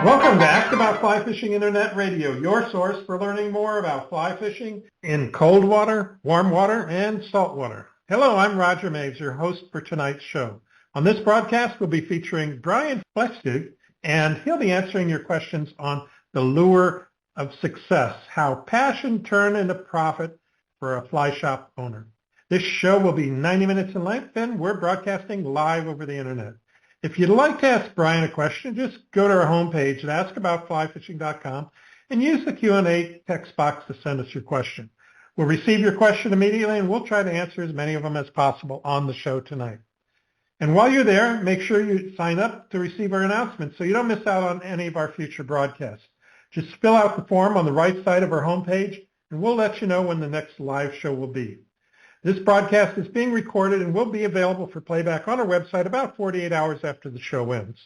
Welcome to Ask About Fly Fishing Internet Radio, your source for learning more about fly fishing in cold water, warm water, and salt water. Hello, I'm Roger Maves, your host for tonight's show. On this broadcast, we'll be featuring Brian Flechsig, and he'll be answering your questions on the lure of success, how passion turned into profit for a fly shop owner. This show will be 90 minutes in length, and we're broadcasting live over the internet. If you'd like to ask Brian a question, just go to our homepage at askaboutflyfishing.com and use the Q&A text box to send us your question. We'll receive your question immediately, and we'll try to answer as many of them as possible on the show tonight. And while you're there, make sure you sign up to receive our announcements so you don't miss out on any of our future broadcasts. Just fill out the form on the right side of our homepage, and we'll let you know when the next live show will be. This broadcast is being recorded and will be available for playback on our website about 48 hours after the show ends.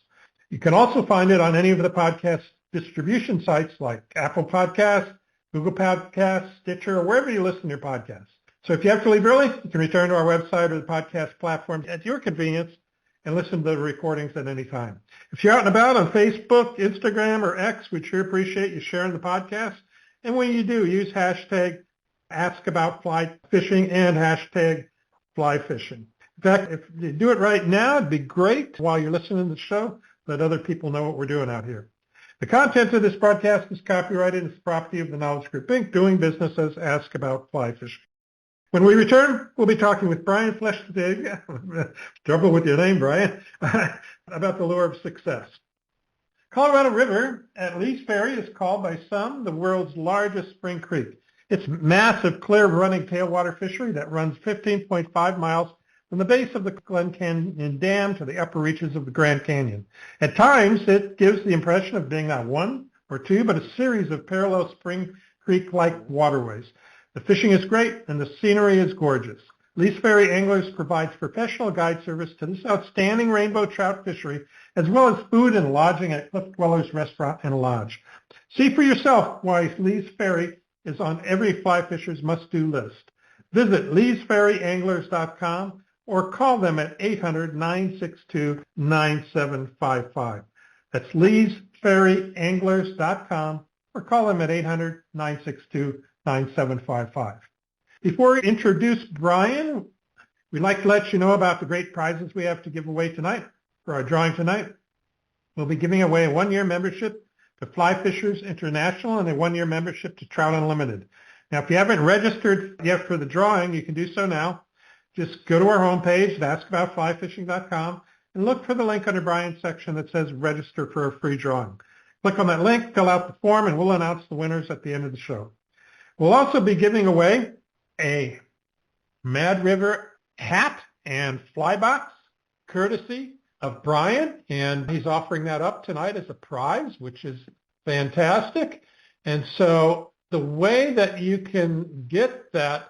You can also find it on any of the podcast distribution sites like Apple Podcasts, Google Podcasts, Stitcher, or wherever you listen to your podcasts. So if you have to leave early, you can return to our website or the podcast platform at your convenience and listen to the recordings at any time. If you're out and about on Facebook, Instagram, or X, we'd sure appreciate you sharing the podcast. And when you do, use hashtag #AskAboutFlyFishing and hashtag #FlyFishing. In fact, if you do it right now, it'd be great while you're listening to the show, let other people know what we're doing out here. The content of this broadcast is copyrighted and is property of the Knowledge Group, Inc., doing business as Ask About Fly Fishing. When we return, we'll be talking with Brian Flechsig, trouble with your name, Brian, about the lure of success. Colorado River at Lee's Ferry is called by some the world's largest spring creek. It's a massive, clear-running tailwater fishery that runs 15.5 miles from the base of the Glen Canyon Dam to the upper reaches of the Grand Canyon. At times, it gives the impression of being not one or two, but a series of parallel spring creek-like waterways. The fishing is great, and the scenery is gorgeous. Lee's Ferry Anglers provides professional guide service to this outstanding rainbow trout fishery, as well as food and lodging at Cliff Dwellers Restaurant and Lodge. See for yourself why Lee's Ferry is on every fly fisher's must-do list. Visit leesferryanglers.com or call them at 800-962-9755. That's leesferryanglers.com or call them at 800-962-9755. Before we introduce Brian, we'd like to let you know about the great prizes we have to give away tonight. For our drawing tonight, we'll be giving away a one-year membership to Fly Fishers International and a one-year membership to Trout Unlimited. Now, if you haven't registered yet for the drawing, you can do so now. Just go to our homepage at askaboutflyfishing.com and look for the link under Brian's section that says register for a free drawing. Click on that link, fill out the form, and we'll announce the winners at the end of the show. We'll also be giving away a Mad River hat and fly box courtesy of Brian, and he's offering that up tonight as a prize, which is fantastic. And so the way that you can get that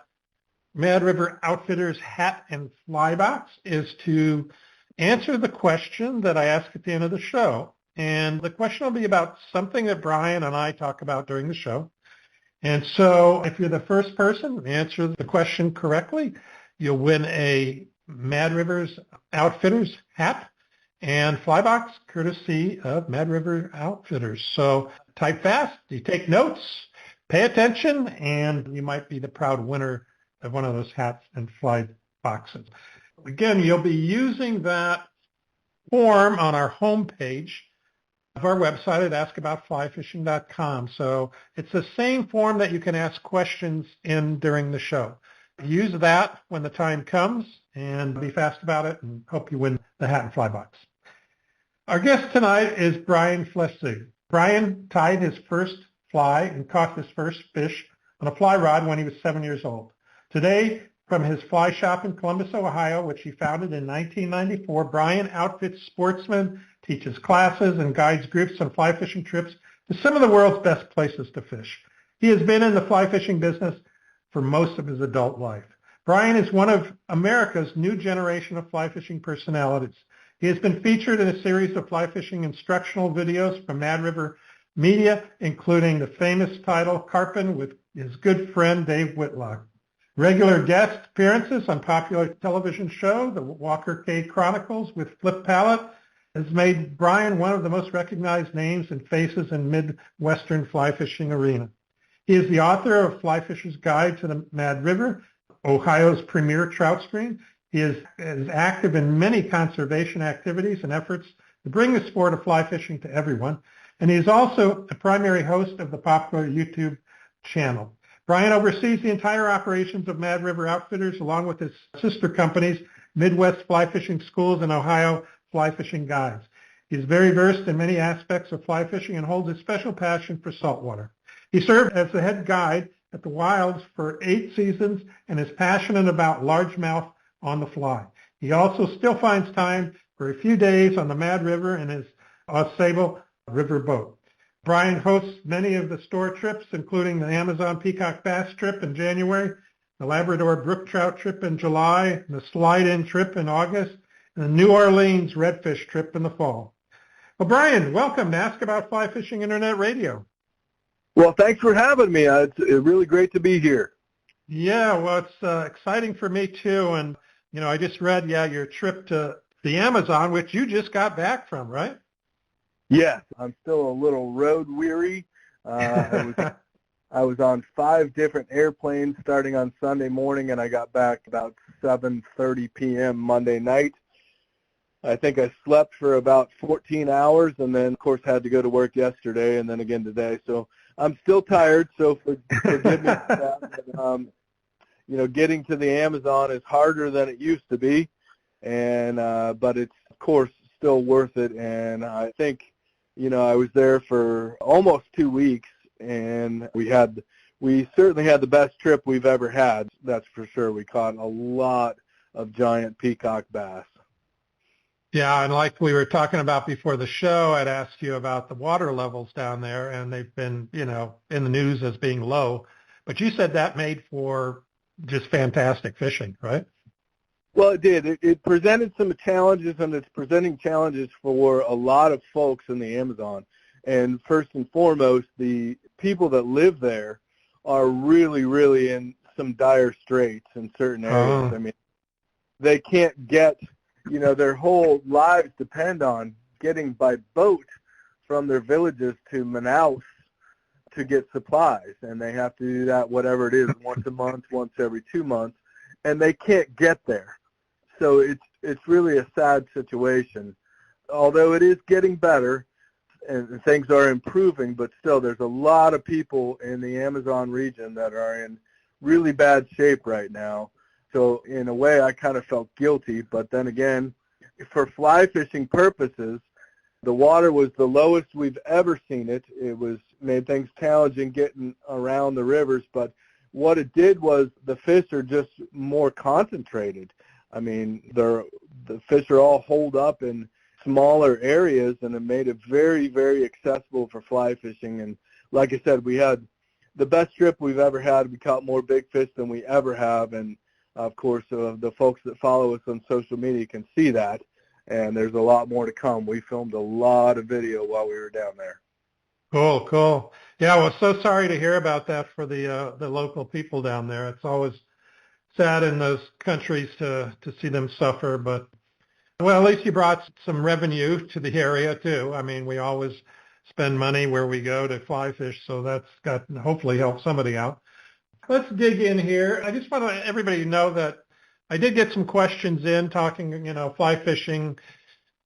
Mad River Outfitters hat and fly box is to answer the question that I ask at the end of the show. And the question will be about something that Brian and I talk about during the show. And so if you're the first person to answer the question correctly, you'll win a Mad Rivers Outfitters hat and fly box courtesy of Mad River Outfitters. So type fast, you take notes, pay attention, and you might be the proud winner of one of those hats and fly boxes. Again, you'll be using that form on our homepage of our website at askaboutflyfishing.com. So it's the same form that you can ask questions in during the show. Use that when the time comes and be fast about it, and hope you win the hat and fly box. Our guest tonight is Brian Flechsig. Brian tied his first fly and caught his first fish on a fly rod when he was 7 years old. Today, from his fly shop in Columbus, Ohio, which he founded in 1994, Brian outfits sportsmen, teaches classes, and guides groups on fly fishing trips to some of the world's best places to fish. He has been in the fly fishing business for most of his adult life. Brian is one of America's new generation of fly fishing personalities. He has been featured in a series of fly fishing instructional videos from Mad River Media, including the famous title, Carping with his good friend Dave Whitlock. Regular guest appearances on popular television show, The Walker Cave Chronicles with Flip Pallet, has made Brian one of the most recognized names and faces in Midwestern fly fishing arena. He is the author of Fly Fisher's Guide to the Mad River, Ohio's premier trout stream. He is active in many conservation activities and efforts to bring the sport of fly fishing to everyone. And he is also a primary host of the popular YouTube channel. Brian oversees the entire operations of Mad River Outfitters along with his sister companies, Midwest Fly Fishing Schools and Ohio Fly Fishing Guides. He is very versed in many aspects of fly fishing and holds a special passion for saltwater. He served as the head guide at the Wilds for 8 seasons and is passionate about largemouth on the fly. He also still finds time for a few days on the Mad River in his Osable River boat. Brian hosts many of the store trips, including the Amazon Peacock Bass trip in January, the Labrador Brook Trout trip in July, the Slide-In trip in August, and the New Orleans Redfish trip in the fall. Well, Brian, welcome to Ask About Fly Fishing Internet Radio. Well, thanks for having me. It's really great to be here. Yeah, well, it's exciting for me too. And, I just read, your trip to the Amazon, which you just got back from, right? Yes, I'm still a little road weary. I was on 5 different airplanes starting on Sunday morning, and I got back about 7:30 p.m. Monday night. I think I slept for about 14 hours, and then, of course, had to go to work yesterday and then again today. So I'm still tired, so forgive me for that. But, getting to the Amazon is harder than it used to be, and but it's, of course, still worth it. And I think, I was there for almost 2 weeks, and we certainly had the best trip we've ever had. That's for sure. We caught a lot of giant peacock bass. Yeah, and like we were talking about before the show, I'd asked you about the water levels down there, and they've been, in the news as being low. But you said that made for just fantastic fishing, right? Well, it did. It presented some challenges, and it's presenting challenges for a lot of folks in the Amazon. And first and foremost, the people that live there are really, really in some dire straits in certain areas. I mean, they can't get, their whole lives depend on getting by boat from their villages to Manaus to get supplies. And they have to do that, whatever it is, once a month, once every 2 months, and they can't get there. So it's really a sad situation. Although it is getting better and things are improving, but still there's a lot of people in the Amazon region that are in really bad shape right now. So in a way I kind of felt guilty, but then again, for fly fishing purposes, the water was the lowest we've ever seen it. It made things challenging getting around the rivers, but what it did was the fish are just more concentrated. I mean, the fish are all holed up in smaller areas, and it made it very, very accessible for fly fishing. And like I said, we had the best trip we've ever had. We caught more big fish than we ever have. And, of course, the folks that follow us on social media can see that. And there's a lot more to come. We filmed a lot of video while we were down there. Cool. Yeah, well, so sorry to hear about that for the local people down there. It's always sad in those countries to see them suffer, but well, at least you brought some revenue to the area too. I mean, we always spend money where we go to fly fish, so that's got hopefully helped somebody out. Let's dig in here. I just want everybody to know that I did get some questions in talking, fly fishing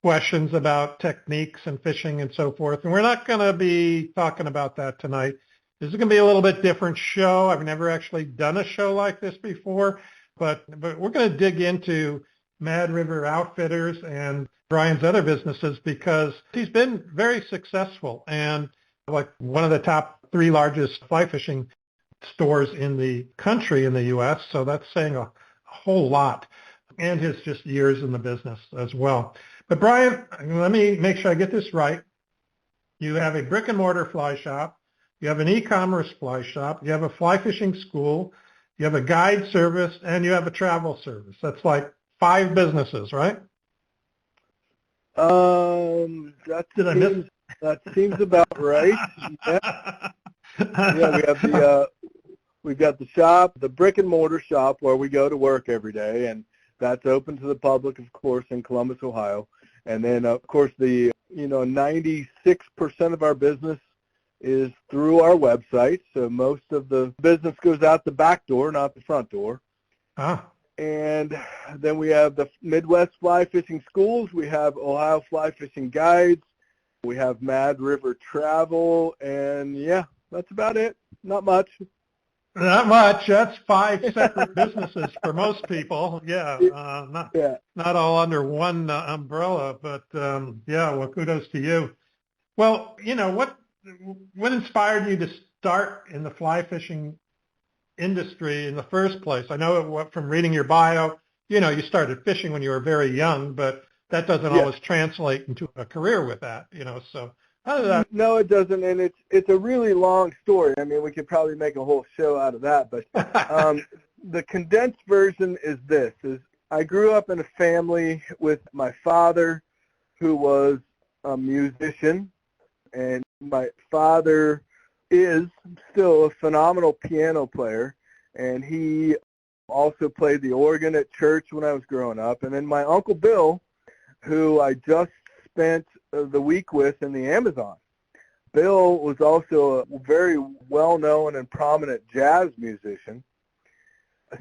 questions about techniques and fishing and so forth, and we're not going to be talking about that tonight. This is going to be a little bit different show. I've never actually done a show like this before, but we're going to dig into Mad River Outfitters and Brian's other businesses because he's been very successful and like one of the top 3 largest fly fishing stores in the country in the U.S., so that's saying a whole lot, and his just years in the business as well. But Brian, let me make sure I get this right. You have a brick-and-mortar fly shop. You have an e-commerce fly shop, you have a fly fishing school, you have a guide service, and you have a travel service. That's like 5 businesses, right? That seems about right. Yeah. Yeah, we've got the shop, the brick-and-mortar shop where we go to work every day, and that's open to the public, of course, in Columbus, Ohio. And then, of course, 96% of our business is through our website. So most of the business goes out the back door, not the front door. And then we have the Midwest Fly Fishing Schools. We have Ohio Fly Fishing Guides. We have Mad River Travel. And, yeah, that's about it. Not much. Not much. That's 5 separate businesses for most people. Not all under one umbrella. But, well, kudos to you. Well, what inspired you to start in the fly fishing industry in the first place? I know from reading your bio, you started fishing when you were very young, but that doesn't always translate into a career with that, so how did that? No, it doesn't, and it's a really long story. I mean, we could probably make a whole show out of that, but the condensed version is this, I grew up in a family with my father who was a musician, and my father is still a phenomenal piano player, and he also played the organ at church when I was growing up. And then my Uncle Bill, who I just spent the week with in the Amazon. Bill was also a very well-known and prominent jazz musician.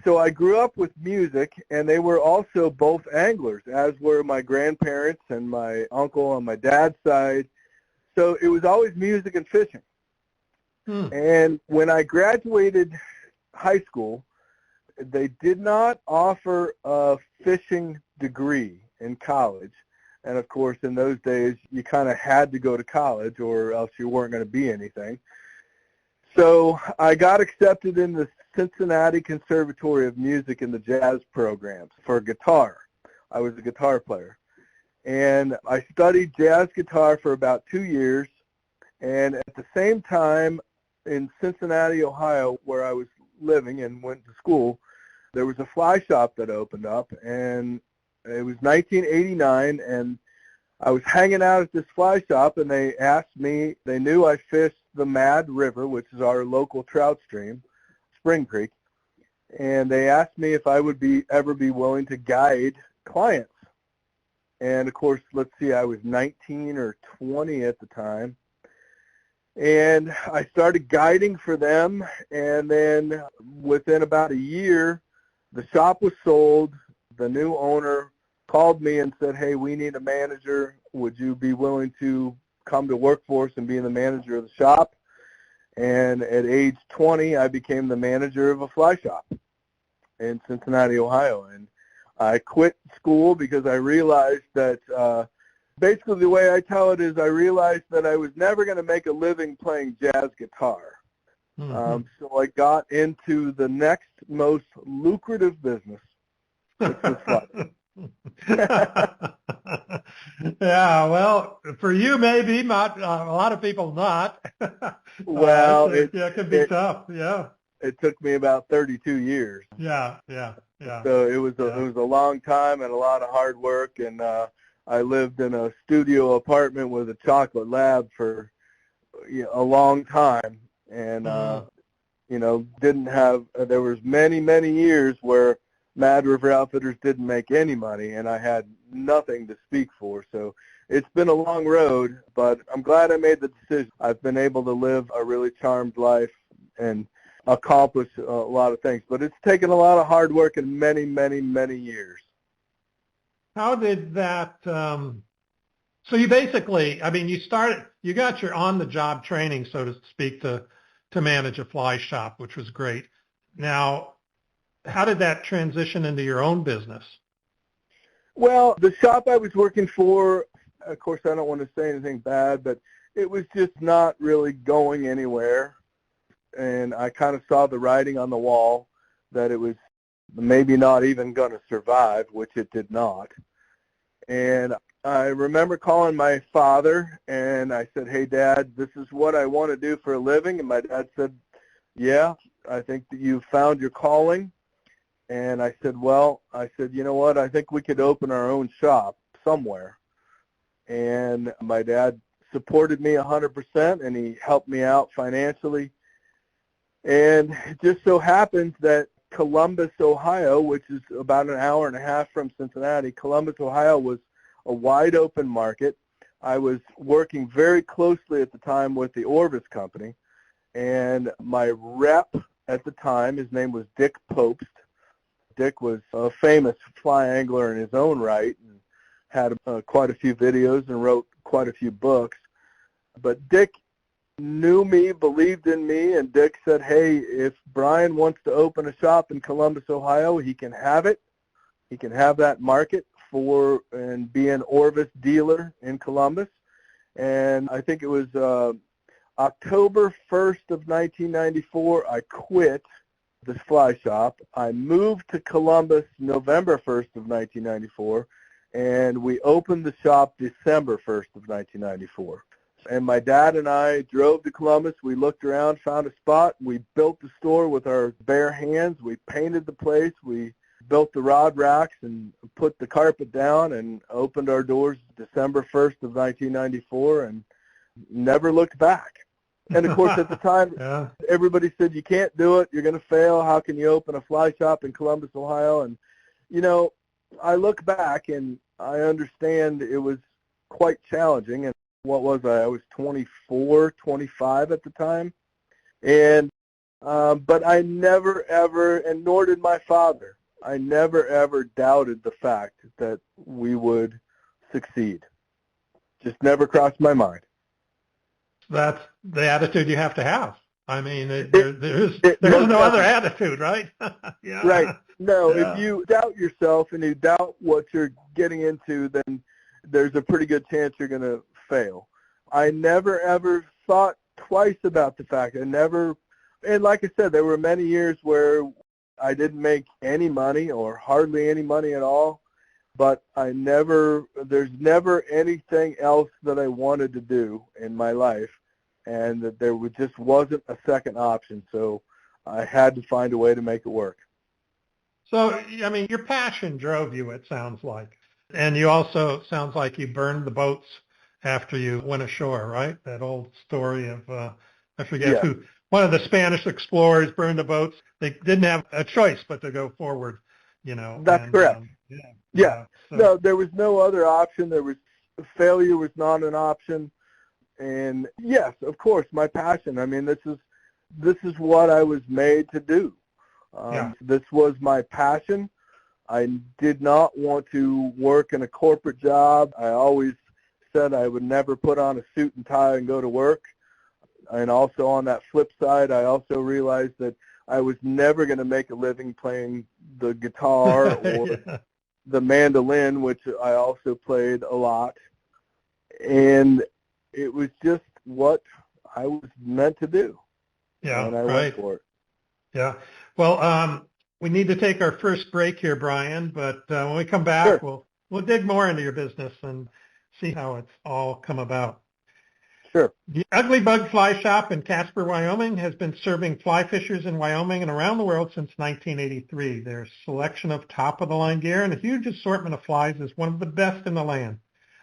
So I grew up with music, and they were also both anglers, as were my grandparents and my uncle on my dad's side. So it was always music and fishing. And when I graduated high school, they did not offer a fishing degree in college. And, of course, in those days, you kind of had to go to college or else you weren't going to be anything. So I got accepted in the Cincinnati Conservatory of Music in the jazz programs for guitar. I was a guitar player. And I studied jazz guitar for about 2 years. And at the same time, in Cincinnati, Ohio, where I was living and went to school, there was a fly shop that opened up, and it was 1989, and I was hanging out at this fly shop, and they asked me, they knew I fished the Mad River, which is our local trout stream, Spring Creek, and they asked me if I would ever be willing to guide clients. And, of course, let's see, I was 19 or 20 at the time. And I started guiding for them, and then within about a year, the shop was sold. The new owner called me and said, hey, we need a manager. Would you be willing to come to work for us and be the manager of the shop? And at age 20, I became the manager of a fly shop in Cincinnati, Ohio. And I quit school because I realized that basically the way I tell it is I realized that I was never going to make a living playing jazz guitar. So I got into the next most lucrative business, which was fun. Yeah, well, for you maybe, not a lot of people not. Well, it can be tough. Yeah. It took me about 32 years. Yeah. So it was a long time and a lot of hard work, and I lived in a studio apartment with a chocolate lab for a long time, and didn't have. There was many years where Mad River Outfitters didn't make any money, and I had nothing to speak for. So it's been a long road, but I'm glad I made the decision. I've been able to live a really charmed life and accomplish a lot of things, but it's taken a lot of hard work and many years. How did that, so you basically, you got your on-the-job training, so to speak, to manage a fly shop, which was great. Now, how did that transition into your own business? Well, the shop I was working for, of course, I don't want to say anything bad, but it was just not really going anywhere. And I kind of saw the writing on the wall that it was maybe not even going to survive, which it did not. And I remember calling my father, and I said, hey, Dad, this is what I want to do for a living. And my dad said, yeah, I think that you found your calling. And I said, you know what, I think we could open our own shop somewhere. And my dad supported me 100%, and he helped me out financially. And it just so happens that Columbus, Ohio, which is about an hour and a half from Cincinnati, Columbus, Ohio was a wide open market. I was working very closely at the time with the Orvis Company, and my rep at the time, his name was Dick Popst. Dick was a famous fly angler in his own right and had quite a few videos and wrote quite a few books. But Dick knew me, believed in me, and Dick said, hey, if Brian wants to open a shop in Columbus, Ohio, he can have it. He can have that market for and be an Orvis dealer in Columbus. And I think it was October 1st of 1994, I quit this fly shop. I moved to Columbus November 1st of 1994, and we opened the shop December 1st of 1994. And my dad and I drove to Columbus. We looked around, found a spot. We built the store with our bare hands. We painted the place. We built the rod racks and put the carpet down and opened our doors December 1st of 1994 and never looked back. And, of course, at the time, yeah, everybody said, you can't do it. You're going to fail. How can you open a fly shop in Columbus, Ohio? And, you know, I look back and I understand it was quite challenging. And what was I? I was 24, 25 at the time. And but I never, ever, and nor did my father, I never, ever doubted the fact that we would succeed. Just never crossed my mind. That's the attitude you have to have. I mean, there's no other attitude, right? Yeah. Right. No, yeah. If you doubt yourself and you doubt what you're getting into, then there's a pretty good chance you're going to fail. I never, ever thought twice about the fact. And like I said, there were many years where I didn't make any money or hardly any money at all, but there's never anything else that I wanted to do in my life, and that there just wasn't a second option, so I had to find a way to make it work. So, I mean, your passion drove you, it sounds like. And you also, sounds like you burned the boats after you went ashore, right? That old story of, I forget who, one of the Spanish explorers burned the boats. They didn't have a choice but to go forward, you know. That's correct. So. No, there was no other option. Failure was not an option. And yes, of course, my passion. I mean, this is what I was made to do. This was my passion. I did not want to work in a corporate job. I always said I would never put on a suit and tie and go to work. And also on that flip side, I also realized that I was never going to make a living playing the guitar or the mandolin, which I also played a lot. And it was just what I was meant to do. Yeah, and I went for it. Yeah. Well, we need to take our first break here, Brian, but when we come back, we'll dig more into your business and see how it's all come about. Sure. The Ugly Bug Fly Shop in Casper, Wyoming has been serving fly fishers in Wyoming and around the world since 1983. Their selection of top-of-the-line gear and a huge assortment of flies is one of the best in the land.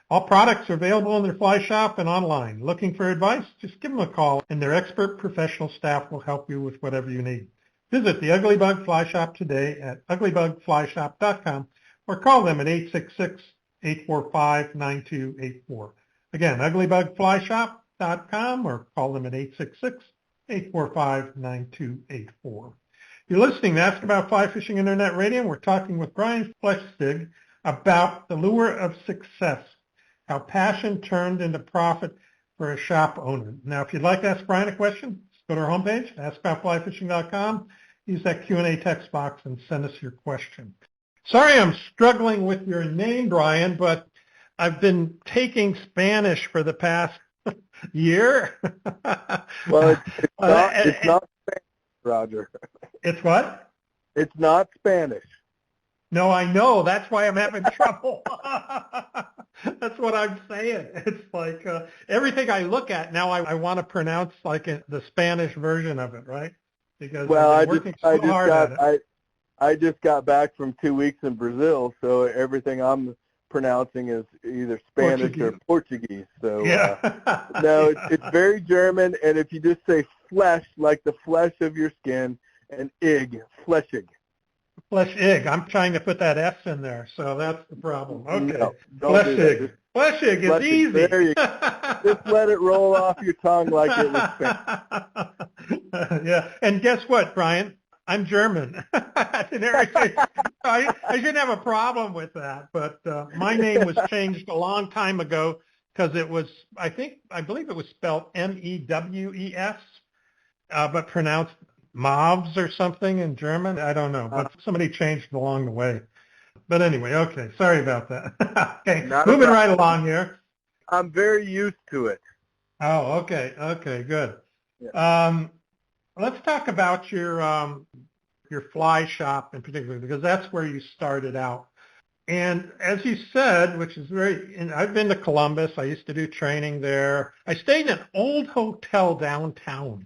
All products are available in their fly shop and online. Looking for advice? Just give them a call, and their expert professional staff will help you with whatever you need. Visit the Ugly Bug Fly Shop today at uglybugflyshop.com or call them at 866-845-9284. Again, uglybugflyshop.com or call them at 866-845-9284. You're listening to Ask About Fly Fishing Internet Radio, and we're talking with Brian Flechsig about the lure of success, how passion turned into profit for a shop owner. Now, if you'd like to ask Brian a question, go to our homepage, askaboutflyfishing.com, use that Q&A text box and send us your question. Sorry I'm struggling with your name, Brian, but I've been taking Spanish for the past year. Well, it's not Spanish, Roger. It's what? It's not Spanish. No, I know. That's why I'm having trouble. That's what I'm saying. It's like everything I look at now, I want to pronounce like the Spanish version of it, right? Because I just got back from 2 weeks in Brazil, so everything I'm mispronouncing as either Spanish or Portuguese. So yeah. no, it's very German. And if you just say flesh, like the flesh of your skin, and ig, Flechsig. Flechsig. I'm trying to put that S in there, so that's the problem. Okay. No, don't do that. Flechsig. Flechsig is Flechsig. easy. There you go. Just let it roll off your tongue like it was Spanish. Yeah, and guess what, Brian? I'm German. I shouldn't have a problem with that, but my name was changed a long time ago because it was, I believe it was spelled Mewes, but pronounced Mavs or something in German. I don't know, but somebody changed it along the way. But anyway, okay, sorry about that. Okay, moving right along here. I'm very used to it. Oh, okay, good. Yeah. Let's talk about your fly shop in particular, because that's where you started out. And as you said, which is and I've been to Columbus. I used to do training there. I stayed in an old hotel downtown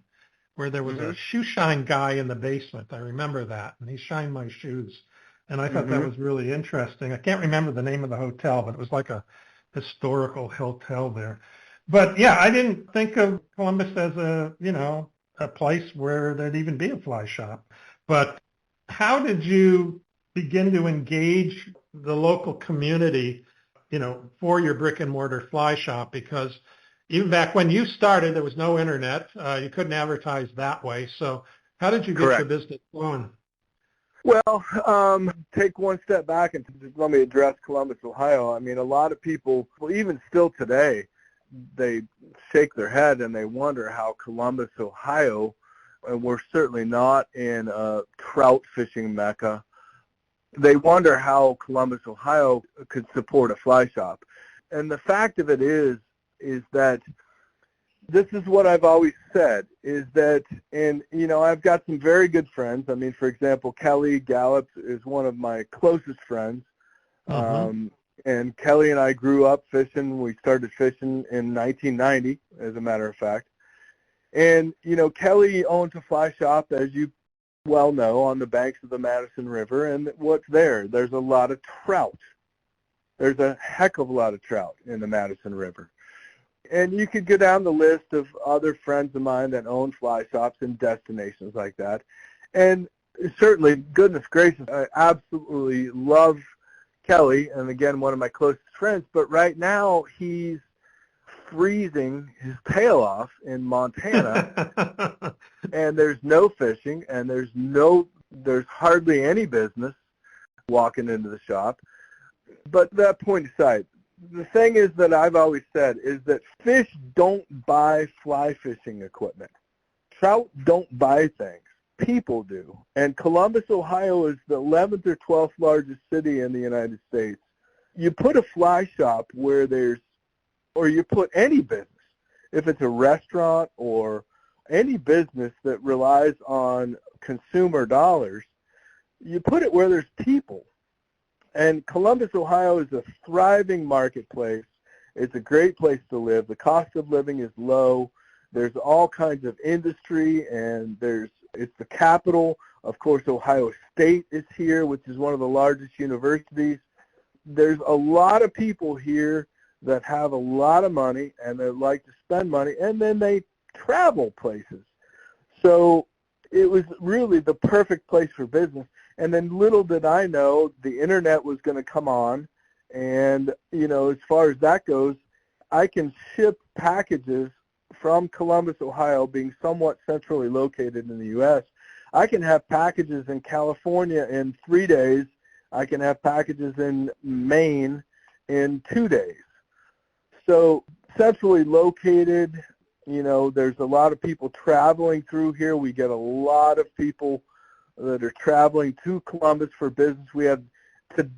where there was a shoe shine guy in the basement. I remember that, and he shined my shoes. And I thought that was really interesting. I can't remember the name of the hotel, but it was like a historical hotel there. But yeah, I didn't think of Columbus as a place where there'd even be a fly shop. But how did you begin to engage the local community, for your brick and mortar fly shop? Because even back when you started, there was no internet. You couldn't advertise that way. So how did you get your business going? Well, take one step back and let me address Columbus, Ohio. I mean, a lot of people, even still today, they shake their head and they wonder how Columbus, Ohio, and we're certainly not in a trout fishing mecca, they wonder how Columbus, Ohio could support a fly shop. And the fact of it is that this is what I've always said, is that, and, I've got some very good friends. I mean, for example, Kelly Gallup is one of my closest friends. And Kelly and I grew up fishing. We started fishing in 1990, as a matter of fact. And, Kelly owns a fly shop, as you well know, on the banks of the Madison River. And what's there? There's a lot of trout. There's a heck of a lot of trout in the Madison River. And you could go down the list of other friends of mine that own fly shops and destinations like that. And certainly, goodness gracious, I absolutely love Kelly, and again, one of my closest friends. But right now, he's freezing his tail off in Montana, and there's no fishing, and there's hardly any business walking into the shop. But that point aside, the thing is that I've always said is that fish don't buy fly fishing equipment. Trout don't buy things. People do. And Columbus, Ohio is the 11th or 12th largest city in the United States. You put a fly shop or you put any business, if it's a restaurant or any business that relies on consumer dollars, you put it where there's people. And Columbus, Ohio is a thriving marketplace. It's a great place to live. The cost of living is low. There's all kinds of industry, and it's the capital. Of course, Ohio State is here, which is one of the largest universities. There's a lot of people here that have a lot of money, and they like to spend money, and then they travel places. So it was really the perfect place for business. And then little did I know the internet was going to come on. And, as far as that goes, I can ship packages from Columbus, Ohio, being somewhat centrally located in the U.S. I can have packages in California in 3 days. I can have packages in Maine in 2 days. So centrally located, there's a lot of people traveling through here. We get a lot of people that are traveling to Columbus for business. We had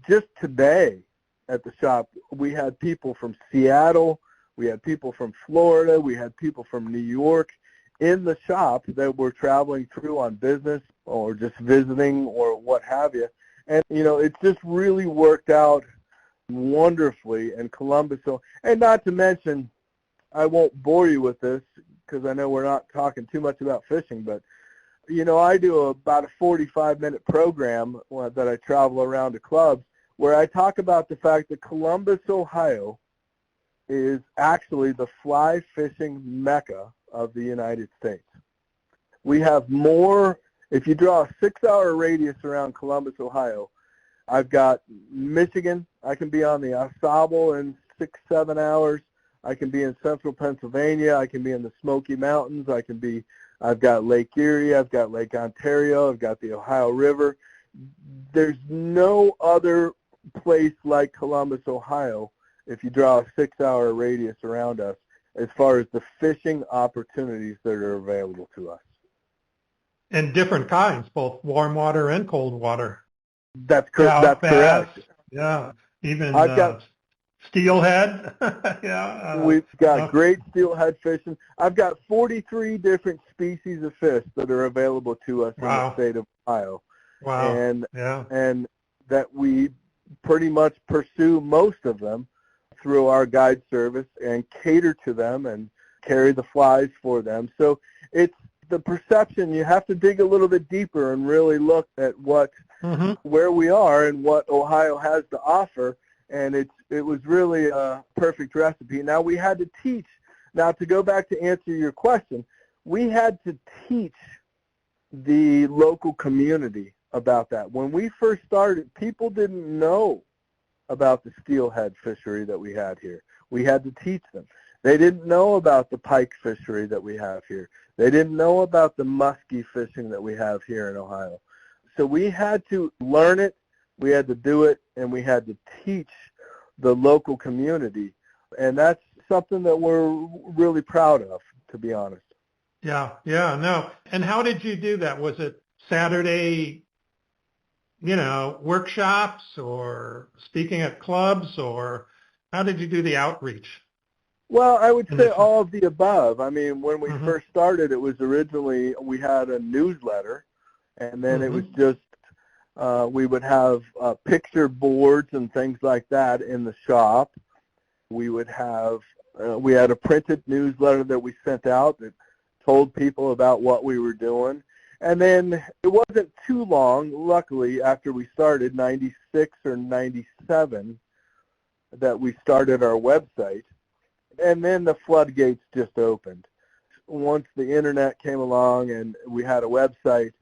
just today at the shop, we had people from Seattle, we had people from Florida, we had people from New York in the shop that were traveling through on business or just visiting or what have you. And, it just really worked out wonderfully in Columbus. So, and not to mention, I won't bore you with this because I know we're not talking too much about fishing, but I do about a 45-minute program that I travel around to clubs where I talk about the fact that Columbus, Ohio is actually the fly fishing mecca of the United States. We have more, if you draw a 6-hour radius around Columbus, Ohio, I've got Michigan. I can be on the Au Sable in 6-7 hours. I can be in central Pennsylvania. I can be in the Smoky Mountains. I've got Lake Erie. I've got Lake Ontario. I've got the Ohio River. There's no other place like Columbus, Ohio, if you draw a 6-hour radius around us, as far as the fishing opportunities that are available to us. And different kinds, both warm water and cold water. That's correct. That's correct. Yeah, even I've got steelhead. We've got great steelhead fishing. I've got 43 different species of fish that are available to us in the state of Ohio. Wow. And that we pretty much pursue most of them through our guide service and cater to them and carry the flies for them. So it's the perception. You have to dig a little bit deeper and really look at where we are and what Ohio has to offer. And it was really a perfect recipe. Now we had to teach. Now to go back to answer your question, we had to teach the local community about that. When we first started, people didn't know about the steelhead fishery that we had here. We had to teach them. They didn't know about the pike fishery that we have here. They didn't know about the muskie fishing that we have here in Ohio. So we had to learn it, we had to do it, and we had to teach the local community. And that's something that we're really proud of, to be honest. Yeah, no. And how did you do that? Was it Saturday, workshops or speaking at clubs, or how did you do the outreach? Well, I would say all of the above. I mean, when we first started, it was originally, we had a newsletter, and then it was just, we would have picture boards and things like that in the shop. We would have, we had a printed newsletter that we sent out that told people about what we were doing. And then it wasn't too long, luckily, after we started, 96 or 97, that we started our website. And then the floodgates just opened. Once the internet came along and we had a website,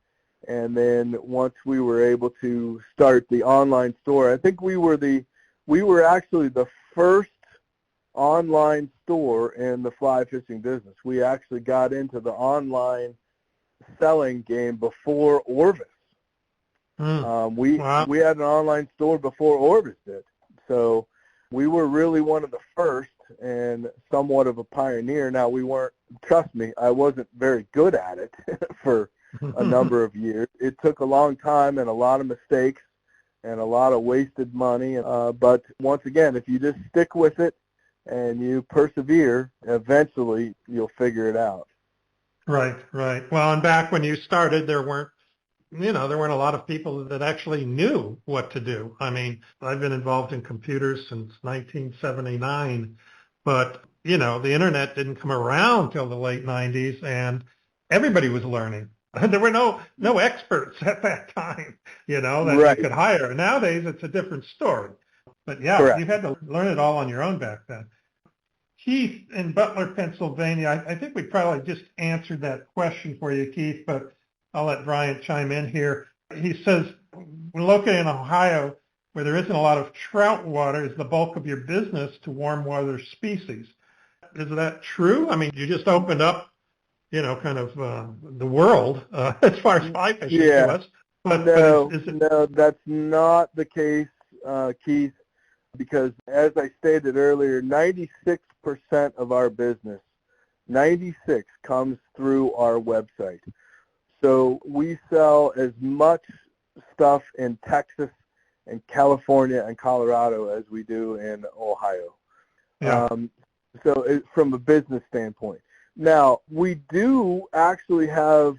and then once we were able to start the online store, I think we were actually the first online store in the fly fishing business. We actually got into the online selling game before Orvis. We had an online store before Orvis did. So we were really one of the first and somewhat of a pioneer. Now we weren't, trust me, I wasn't very good at it for a number of years. It took a long time and a lot of mistakes and a lot of wasted money. But once again, if you just stick with it and you persevere, eventually you'll figure it out. Right. Well, and back when you started, there weren't a lot of people that actually knew what to do. I mean, I've been involved in computers since 1979, but, the internet didn't come around till the late 90s, and everybody was learning. There were no experts at that time, that you could hire. Nowadays, it's a different story. But, yeah, you had to learn it all on your own back then. Keith in Butler, Pennsylvania, I think we probably just answered that question for you, Keith, but I'll let Bryant chime in here. He says, we're located in Ohio where there isn't a lot of trout water. Is the bulk of your business to warm water species? Is that true? I mean, you just opened up, kind of the world as far as fly fishing to us. But no, that's not the case, Keith, because as I stated earlier, 96% of our business, 96 comes through our website. So we sell as much stuff in Texas and California and Colorado as we do in Ohio. Yeah. So from a business standpoint. Now, we do actually have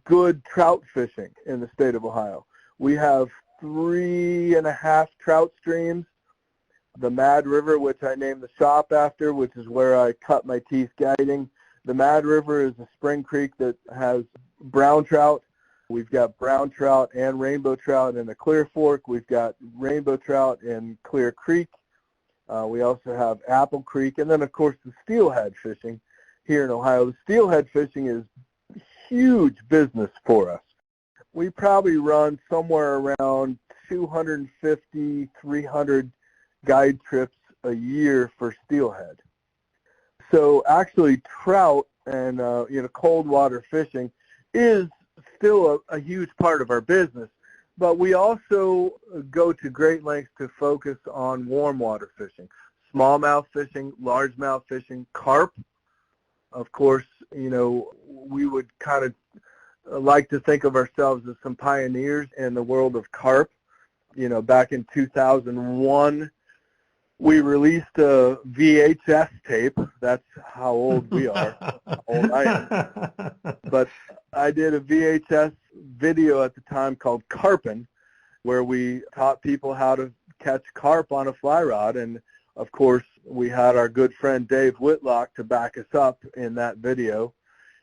good trout fishing in the state of Ohio. We have 3.5 trout streams. The Mad River, which I named the shop after, which is where I cut my teeth guiding. The Mad River is a spring creek that has brown trout. We've got brown trout and rainbow trout in the Clear Fork. We've got rainbow trout in Clear Creek. We also have Apple Creek. And then, of course, the steelhead fishing here in Ohio. The steelhead fishing is huge business for us. We probably run somewhere around 250, 300 guide trips a year for steelhead. So actually trout and cold water fishing is still a huge part of our business, but we also go to great lengths to focus on warm water fishing, smallmouth fishing, largemouth fishing, carp. Of course, we would kind of like to think of ourselves as some pioneers in the world of carp. Back in 2001, we released a VHS tape. That's how old we are, how old I am. But I did a VHS video at the time called Carpin', where we taught people how to catch carp on a fly rod. And, of course, we had our good friend Dave Whitlock to back us up in that video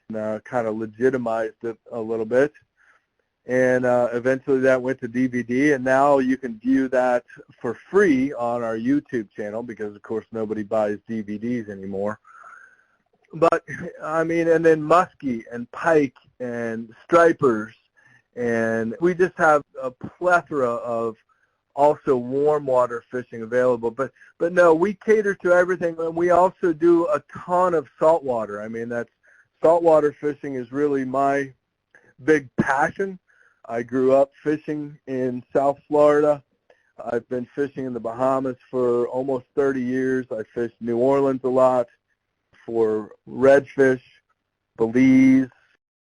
and kind of legitimized it a little bit. And eventually that went to DVD, and now you can view that for free on our YouTube channel because, of course, nobody buys DVDs anymore. But, and then muskie and pike and stripers, and we just have a plethora of also warm water fishing available. But no, we cater to everything, and we also do a ton of saltwater. That's saltwater fishing is really my big passion. I grew up fishing in South Florida. I've been fishing in the Bahamas for almost 30 years. I fished New Orleans a lot for redfish, Belize.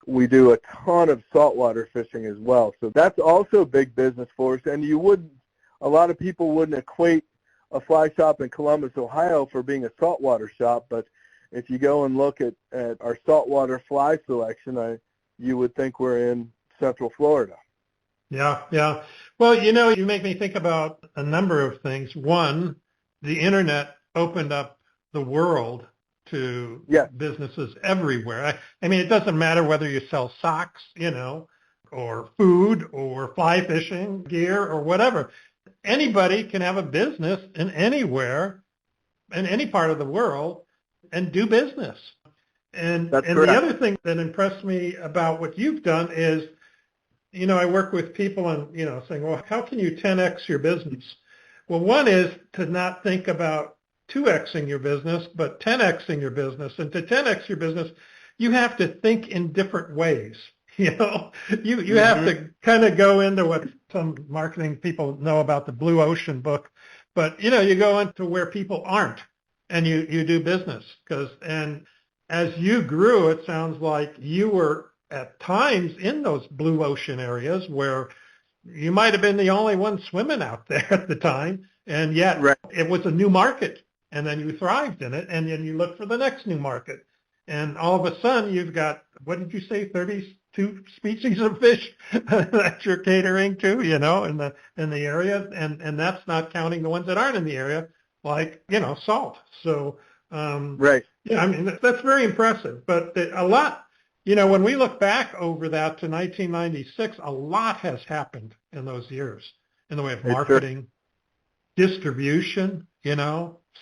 We do a ton of saltwater fishing as well. So that's also big business for us. And a lot of people wouldn't equate a fly shop in Columbus, Ohio for being a saltwater shop. But if you go and look at our saltwater fly selection, you would think we're in Central Florida. Yeah. Well, you make me think about a number of things. One, the internet opened up the world to businesses everywhere. It doesn't matter whether you sell socks, or food or fly fishing gear or whatever. Anybody can have a business in anywhere, in any part of the world, and do business. And the other thing that impressed me about what you've done is, I work with people and, saying, well, how can you 10X your business? Well, one is to not think about 2Xing your business, but 10Xing your business. And to 10X your business, you have to think in different ways. You have to kind of go into what some marketing people know about the Blue Ocean book. But, you go into where people aren't and you do business. And as you grew, it sounds like you were at times in those blue ocean areas where you might have been the only one swimming out there at the time, and yet It was a new market, and then you thrived in it, and then you look for the next new market. And all of a sudden you've got, what did you say, 32 species of fish that you're catering to, in the area, and that's not counting the ones that aren't in the area, like, salt. So that's very impressive. But a lot, when we look back over that to 1996, a lot has happened in those years in the way of marketing, distribution,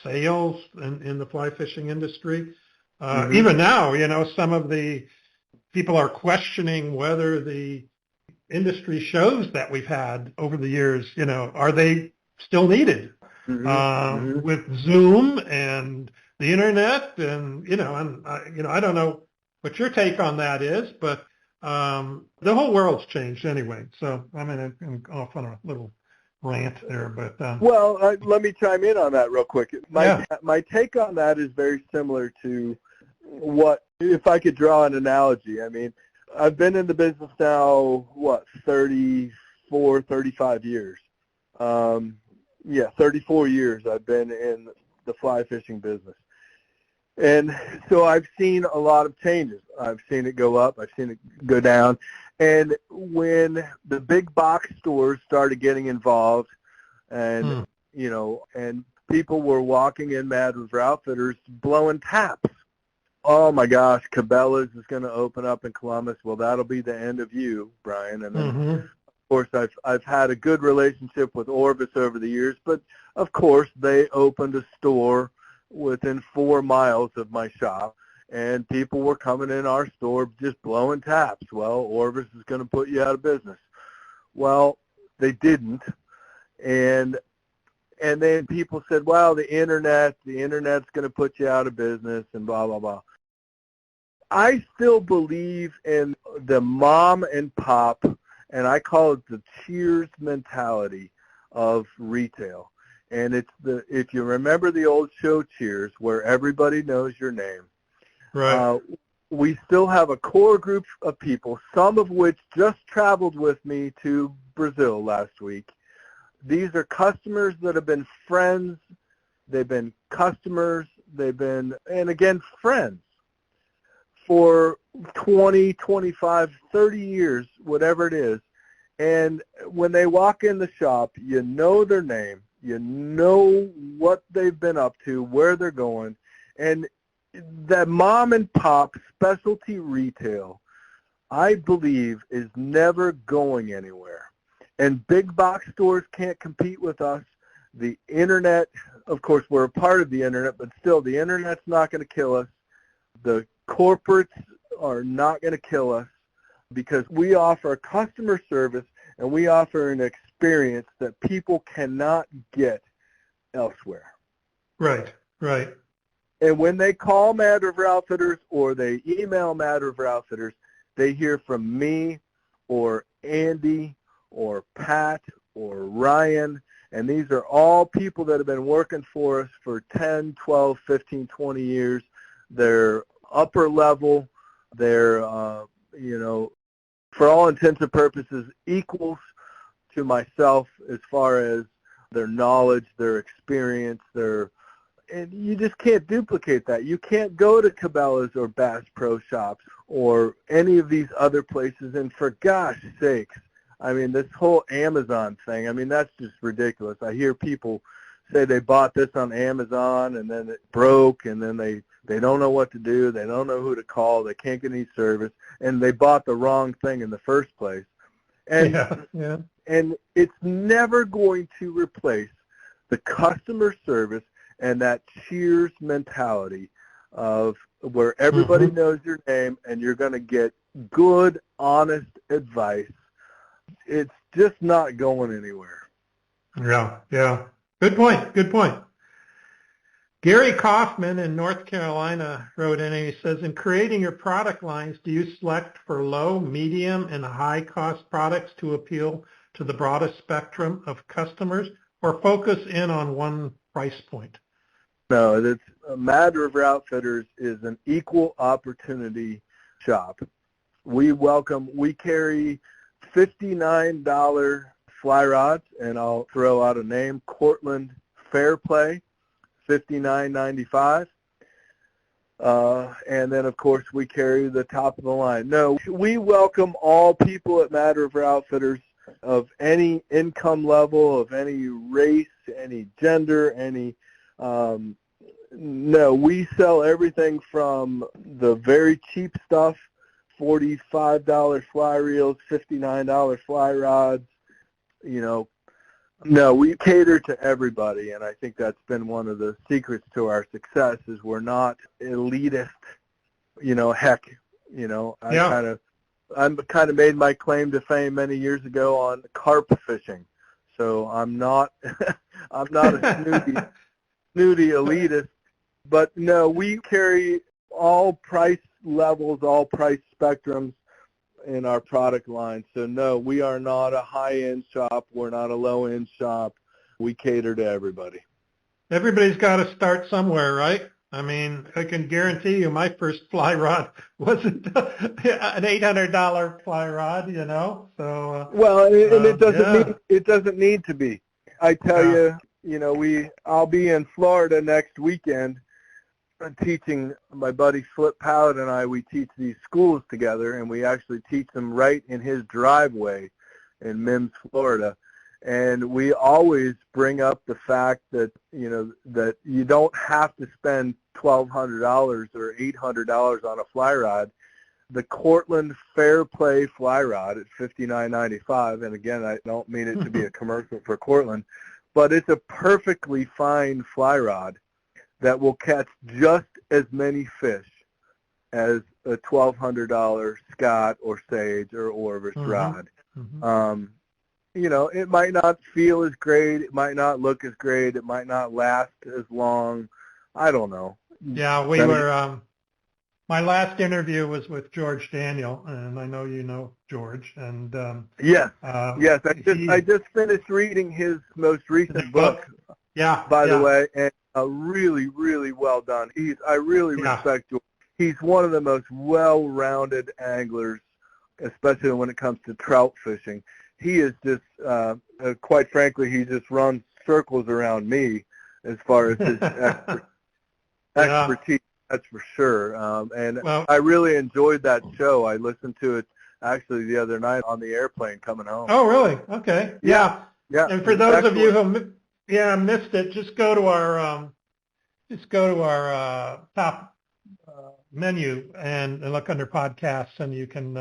sales in the fly fishing industry. Even now, some of the people are questioning whether the industry shows that we've had over the years, are they still needed? With Zoom and the internet and, I don't know what your take on that is, but the whole world's changed anyway. So, I'm off on a little rant there, but... let me chime in on that real quick. My take on that is very similar to if I could draw an analogy. I've been in the business now, 34, 35 years. 34 years I've been in the fly fishing business. And so I've seen a lot of changes. I've seen it go up. I've seen it go down. And when the big box stores started getting involved and, and people were walking in Mad River Outfitters blowing taps Oh my gosh, Cabela's is going to open up in Columbus. Well, that'll be the end of you, Brian. And then, of course, I've had a good relationship with Orvis over the years, but of course they opened a store within 4 miles of my shop, and people were coming in our store just blowing taps. Well, Orvis is going to put you out of business. Well, they didn't, and then people said, well, the internet's going to put you out of business and blah, blah, blah. I still believe in the mom and pop, and I call it the Cheers mentality of retail. And it's if you remember the old show Cheers, where everybody knows your name, right? We still have a core group of people, some of which just traveled with me to Brazil last week. These are customers that have been friends, they've been customers, they've been, and again, friends for 20, 25, 30 years, whatever it is. And when they walk in the shop, you know their name, you know what they've been up to, where they're going, and that mom and pop specialty retail, I believe, is never going anywhere. And big box stores can't compete with us. The internet, of course, we're a part of the internet, but still, the internet's not going to kill us. The corporates are not going to kill us because we offer customer service and we offer an experience that people cannot get elsewhere. Right, right. And when they call Mad River Outfitters or they email Mad River Outfitters, they hear from me or Andy or Pat or Ryan, and these are all people that have been working for us for 10, 12, 15, 20 years. They're upper level. They're, for all intents and purposes, equals to myself as far as their knowledge, their experience, and you just can't duplicate that. You can't go to Cabela's or Bass Pro Shops or any of these other places, and for gosh sakes, I mean, this whole Amazon thing, I mean, that's just ridiculous. I hear people say they bought this on Amazon and then it broke and then they don't know what to do. They don't know who to call. They can't get any service. And they bought the wrong thing in the first place. And, and it's never going to replace the customer service and that Cheers mentality of where everybody knows your name and you're going to get good, honest advice. It's just not going anywhere. Yeah. Good point. Gary Kaufman in North Carolina wrote in and he says, in creating your product lines, do you select for low, medium, and high-cost products to appeal to the broadest spectrum of customers or focus in on one price point? No, Mad River Outfitters is an equal opportunity shop. We carry $59 fly rods, and I'll throw out a name, Cortland Fairplay, $59.95. And then, of course, we carry the top of the line. No, we welcome all people at Mad River Outfitters of any income level, of any race, any gender, any no, we sell everything from the very cheap stuff, $45 fly reels, $59 fly rods, No, we cater to everybody, and I think that's been one of the secrets to our success is we're not elitist, I kind of made my claim to fame many years ago on carp fishing. So I'm not a snooty elitist, but no, we carry all price levels, all price spectrums in our product line. So no, we are not a high-end shop. We're not a low-end shop. We cater to everybody. Everybody's got to start somewhere, right? I mean, I can guarantee you my first fly rod wasn't an $800 fly rod, So well, and it doesn't need to be. I tell you, I'll be in Florida next weekend. I'm teaching my buddy Flip Powell and I. We teach these schools together, and we actually teach them right in his driveway in Mims, Florida. And we always bring up the fact that, that you don't have to spend $1,200 or $800 on a fly rod. The Cortland Fair Play fly rod at $59.95, and again, I don't mean it to be a commercial for Cortland, but it's a perfectly fine fly rod that will catch just as many fish as a $1,200 Scott or Sage or Orvis rod. It might not feel as great, it might not look as great, it might not last as long. I don't know. Yeah, we were. My last interview was with George Daniel, and I know you know George. And yes. I just finished reading his most recent book. Yeah. By the way, and really, really well done. I really respect George. He's one of the most well-rounded anglers, especially when it comes to trout fishing. He is just, quite frankly, he just runs circles around me as far as his expertise. That's for sure. I really enjoyed that show. I listened to it actually the other night on the airplane coming home. Oh, really? Okay. Yeah. And for those of you who missed it, just go to our top menu and look under podcasts, and you can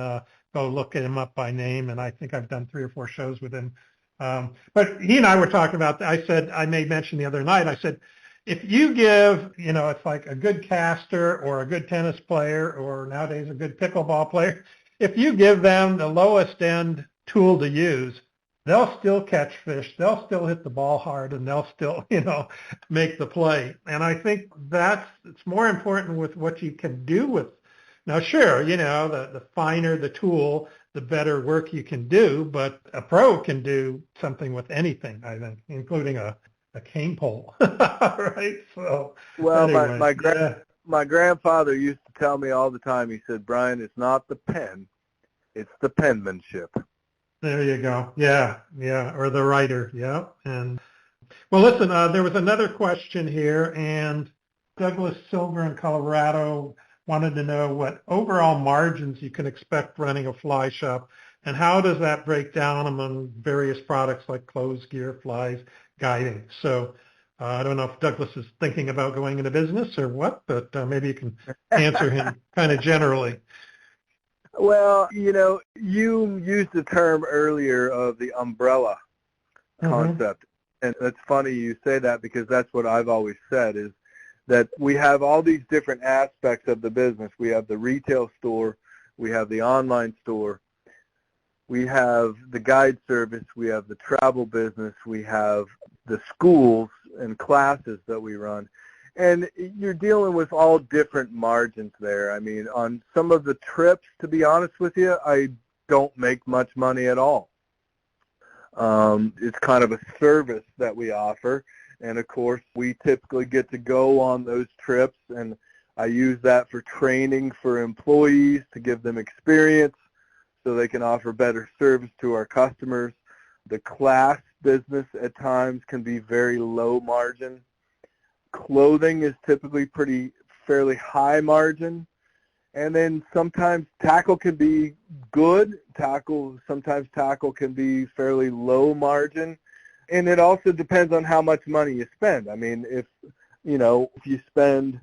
go look him up by name. And I think I've done 3 or 4 shows with him. But he and I were talking about that. I made mention the other night. I said, if you give, it's like a good caster or a good tennis player or nowadays a good pickleball player, if you give them the lowest end tool to use, they'll still catch fish, they'll still hit the ball hard, and they'll still, make the play. And I think it's more important with what you can do with. Now, sure, the finer the tool, the better work you can do, but a pro can do something with anything, I think, including a cane pole, right? So, anyway, my grandfather used to tell me all the time. He said, "Brian, it's not the pen, it's the penmanship." There you go. Yeah, or the writer. Yeah. And well, listen, there was another question here, and Douglas Silver in Colorado wanted to know what overall margins you can expect running a fly shop, and how does that break down among various products like clothes, gear, flies, guiding. So I don't know if Douglas is thinking about going into business or what, but maybe you can answer him kind of generally. Well, you used the term earlier of the umbrella concept. And it's funny you say that, because that's what I've always said, is that we have all these different aspects of the business. We have the retail store, we have the online store, we have the guide service, we have the travel business, we have the schools and classes that we run. And you're dealing with all different margins there. I mean, on some of the trips, to be honest with you, I don't make much money at all. It's kind of a service that we offer. And, of course, we typically get to go on those trips, and I use that for training for employees to give them experience so they can offer better service to our customers. The class business at times can be very low margin. Clothing is typically fairly high margin. And then sometimes tackle can be good. Sometimes tackle can be fairly low margin. And it also depends on how much money you spend. I mean, if you spend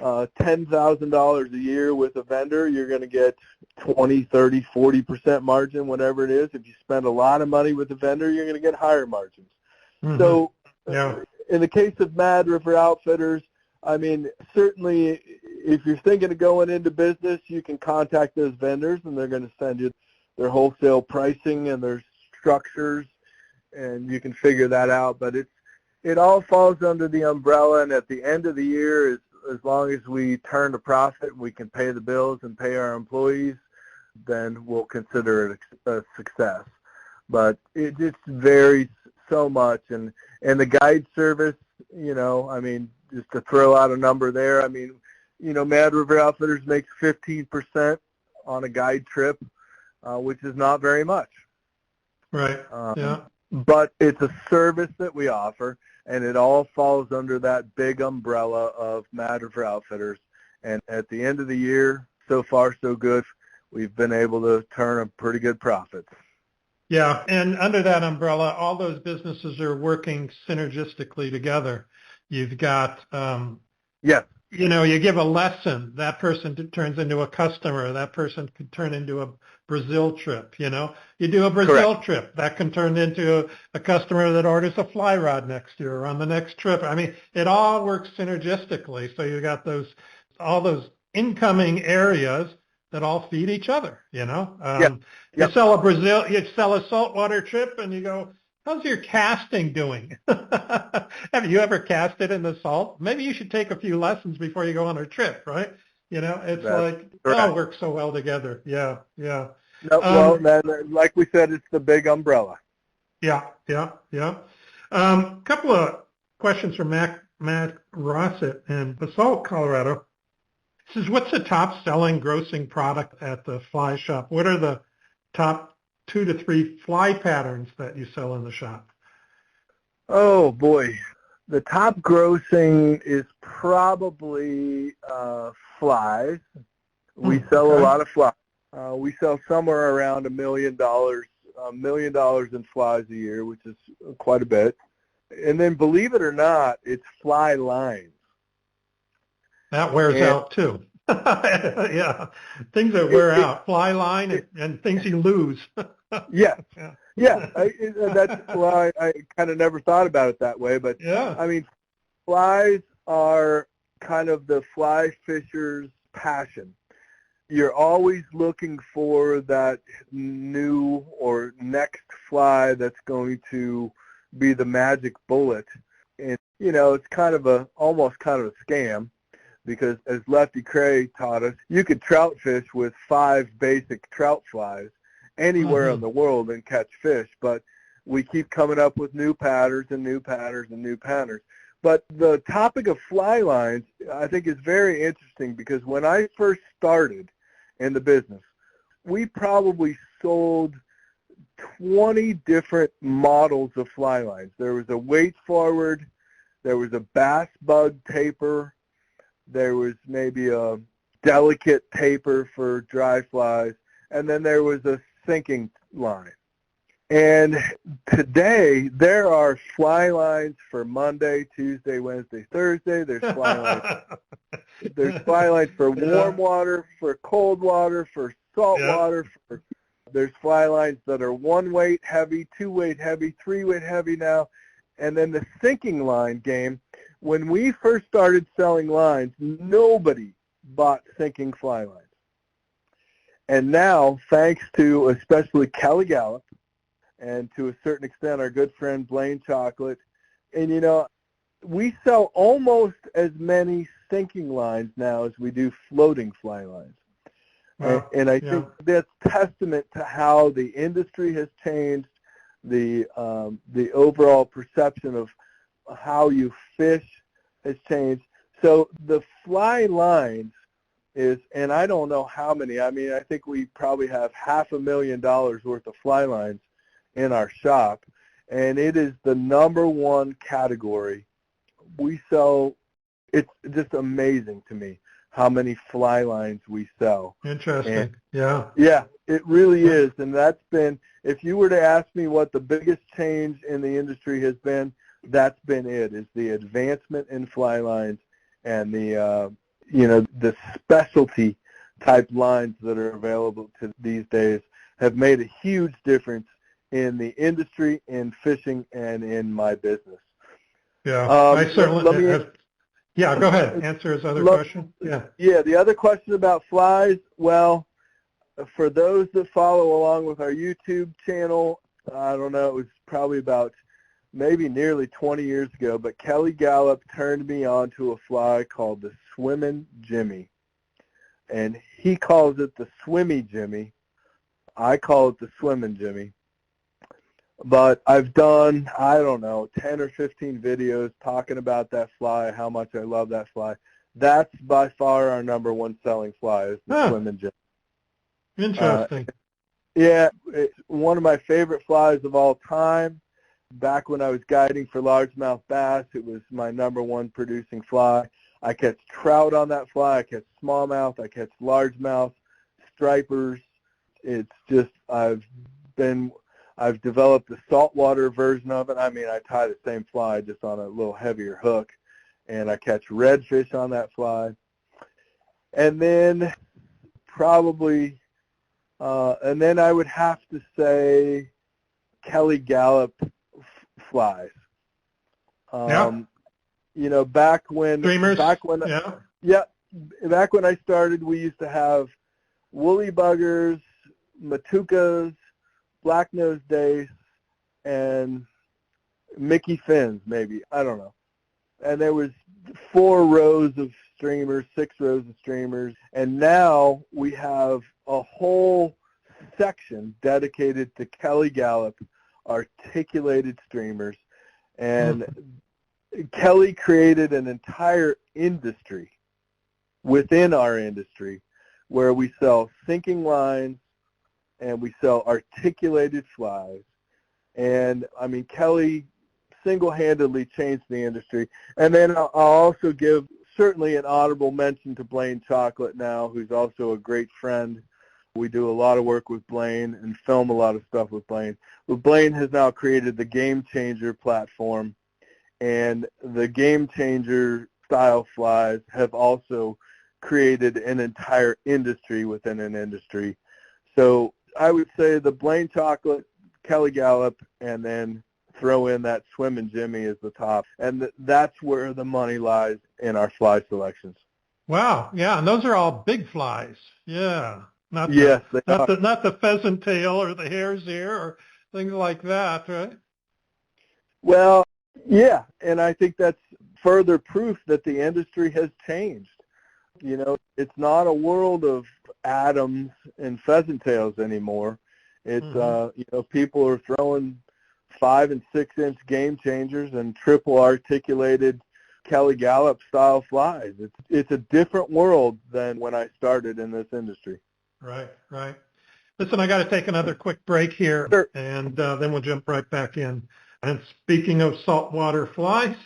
$10,000 a year with a vendor, you're going to get 20, 30, 40% margin, whatever it is. If you spend a lot of money with a vendor, you're going to get higher margins. So in the case of Mad River Outfitters, I mean, certainly if you're thinking of going into business, you can contact those vendors, and they're going to send you their wholesale pricing and their structures, and you can figure that out. But it all falls under the umbrella, and at the end of the year, as long as we turn a profit and we can pay the bills and pay our employees, then we'll consider it a success. But it just varies so much. And the guide service, I mean, just to throw out a number there, I mean, Mad River Outfitters makes 15% on a guide trip, which is not very much. Right, But it's a service that we offer, and it all falls under that big umbrella of Mad River Outfitters. And at the end of the year, so far so good, we've been able to turn a pretty good profit. Yeah, and under that umbrella, all those businesses are working synergistically together. You've got, Yes, you give a lesson, that person turns into a customer, that person could turn into a Brazil trip. You do a correct. Brazil trip, that can turn into a customer that orders a fly rod next year or on the next trip. I mean, it all works synergistically. So you got all those incoming areas that all feed each other. Yes, You yep. sell you sell a saltwater trip and you go, how's your casting doing? Have you ever casted in the salt? Maybe you should take a few lessons before you go on a trip, right? It's That's like, it all correct. works so well together. Yeah, yeah. No, well, Um, then, like we said, it's the big umbrella. yeah, yeah, yeah. Couple of questions from Matt Rossett in Basalt, Colorado. He says, what's the top selling grossing product at the fly shop? What are the top 2 to 3 fly patterns that you sell in the shop? Oh boy, the top grossing is probably flies. We sell a Okay. lot of flies. We sell somewhere around $1 million in flies a year, which is quite a bit. And then, believe it or not, it's fly lines. That wears And out too. Yeah, things that wear out, fly line and things you lose. yes, Yeah. yeah. That's why I kind of never thought about it that way. But Yeah. I mean, flies are kind of the fly fisher's passion. You're always looking for that new or next fly that's going to be the magic bullet. And, it's kind of almost kind of a scam because as Lefty Cray taught us, you could trout fish with 5 basic trout flies anywhere in Hmm. the world and catch fish, but we keep coming up with new patterns and new patterns and new patterns. But the topic of fly lines, I think, is very interesting because when I first started in the business, we probably sold 20 different models of fly lines. There was a weight forward, there was a bass bug taper, there was maybe a delicate taper for dry flies, and then there was a sinking line. And today, there are fly lines for Monday, Tuesday, Wednesday, Thursday. There's fly lines. There's fly lines for warm Yeah. water, for cold water, for salt Yeah. water. There's fly lines that are 1 weight heavy, 2 weight heavy, 3 weight heavy now. And then the sinking line game, when we first started selling lines, nobody bought sinking fly lines. And now, thanks to especially Kelly Gallup, and to a certain extent our good friend Blaine Chocolate, and we sell almost as many sinking lines now as we do floating fly lines. Wow. And I Yeah. think that's testament to how the industry has changed, the overall perception of how you fish has changed. So the fly lines is, and I don't know how many, I mean, I think we probably have $500,000 worth of fly lines in our shop, and it is the #1 category. We sell, it's just amazing to me how many fly lines we sell. Interesting. And Yeah. yeah, it really is. And that's been, if you were to ask me what the biggest change in the industry has been, that's been it, is the advancement in fly lines and the specialty type lines that are available to these days have made a huge difference in the industry, in fishing, and in my business. Yeah. I certainly. Yeah. Go ahead. Let Answer his other me, question. Yeah. yeah, the other question about flies, well, for those that follow along with our YouTube channel, I don't know, it was probably about maybe nearly 20 years ago, but Kelly Gallup turned me on to a fly called the Swimmin' Jimmy. And he calls it the Swimmy Jimmy. I call it the Swimmin' Jimmy. But I've done, I don't know, 10 or 15 videos talking about that fly, how much I love that fly. That's by far our #1 selling fly is the Swimmin' Jimmy. Interesting. Yeah, it's one of my favorite flies of all time. Back when I was guiding for largemouth bass, it was my #1 producing fly. I catch trout on that fly. I catch smallmouth. I catch largemouth, stripers. It's just, I've developed the saltwater version of it. I mean, I tie the same fly just on a little heavier hook, and I catch redfish on that fly. And then probably, and then I would have to say Kelly Gallup flies. You know, back when, Streamers? back when I started, we used to have woolly buggers, matukas, black-nosed dace, and Mickey fins, maybe. I don't know. And there was 4 rows of streamers, 6 rows of streamers, and now we have a whole section dedicated to Kelly Gallup articulated streamers. And Kelly created an entire industry within our industry where we sell sinking lines and we sell articulated flies. And, I mean, Kelly single-handedly changed the industry. And then I'll also give certainly an honorable mention to Blaine Chocolate now, who's also a great friend. We do a lot of work with Blaine and film a lot of stuff with Blaine. But Blaine has now created the Game Changer platform, and the Game Changer style flies have also created an entire industry within an industry. So I would say the Blaine Chocolate, Kelly Gallup, and then throw in that Swimmin' Jimmy as the top. And that's where the money lies in our fly selections. Wow, yeah, and those are all big flies. Yeah, not the pheasant tail or the hare's ear or things like that, right? Well, yeah, and I think that's further proof that the industry has changed. You know, it's not a world of Adams and pheasant tails anymore. It's, you know, people are throwing 5- and 6-inch Game Changers and triple articulated Kelly Gallup style flies. It's a different world than when I started in this industry. Right, right. Listen, I got to take another quick break here, Sure. and then we'll jump right back in. And speaking of saltwater flies,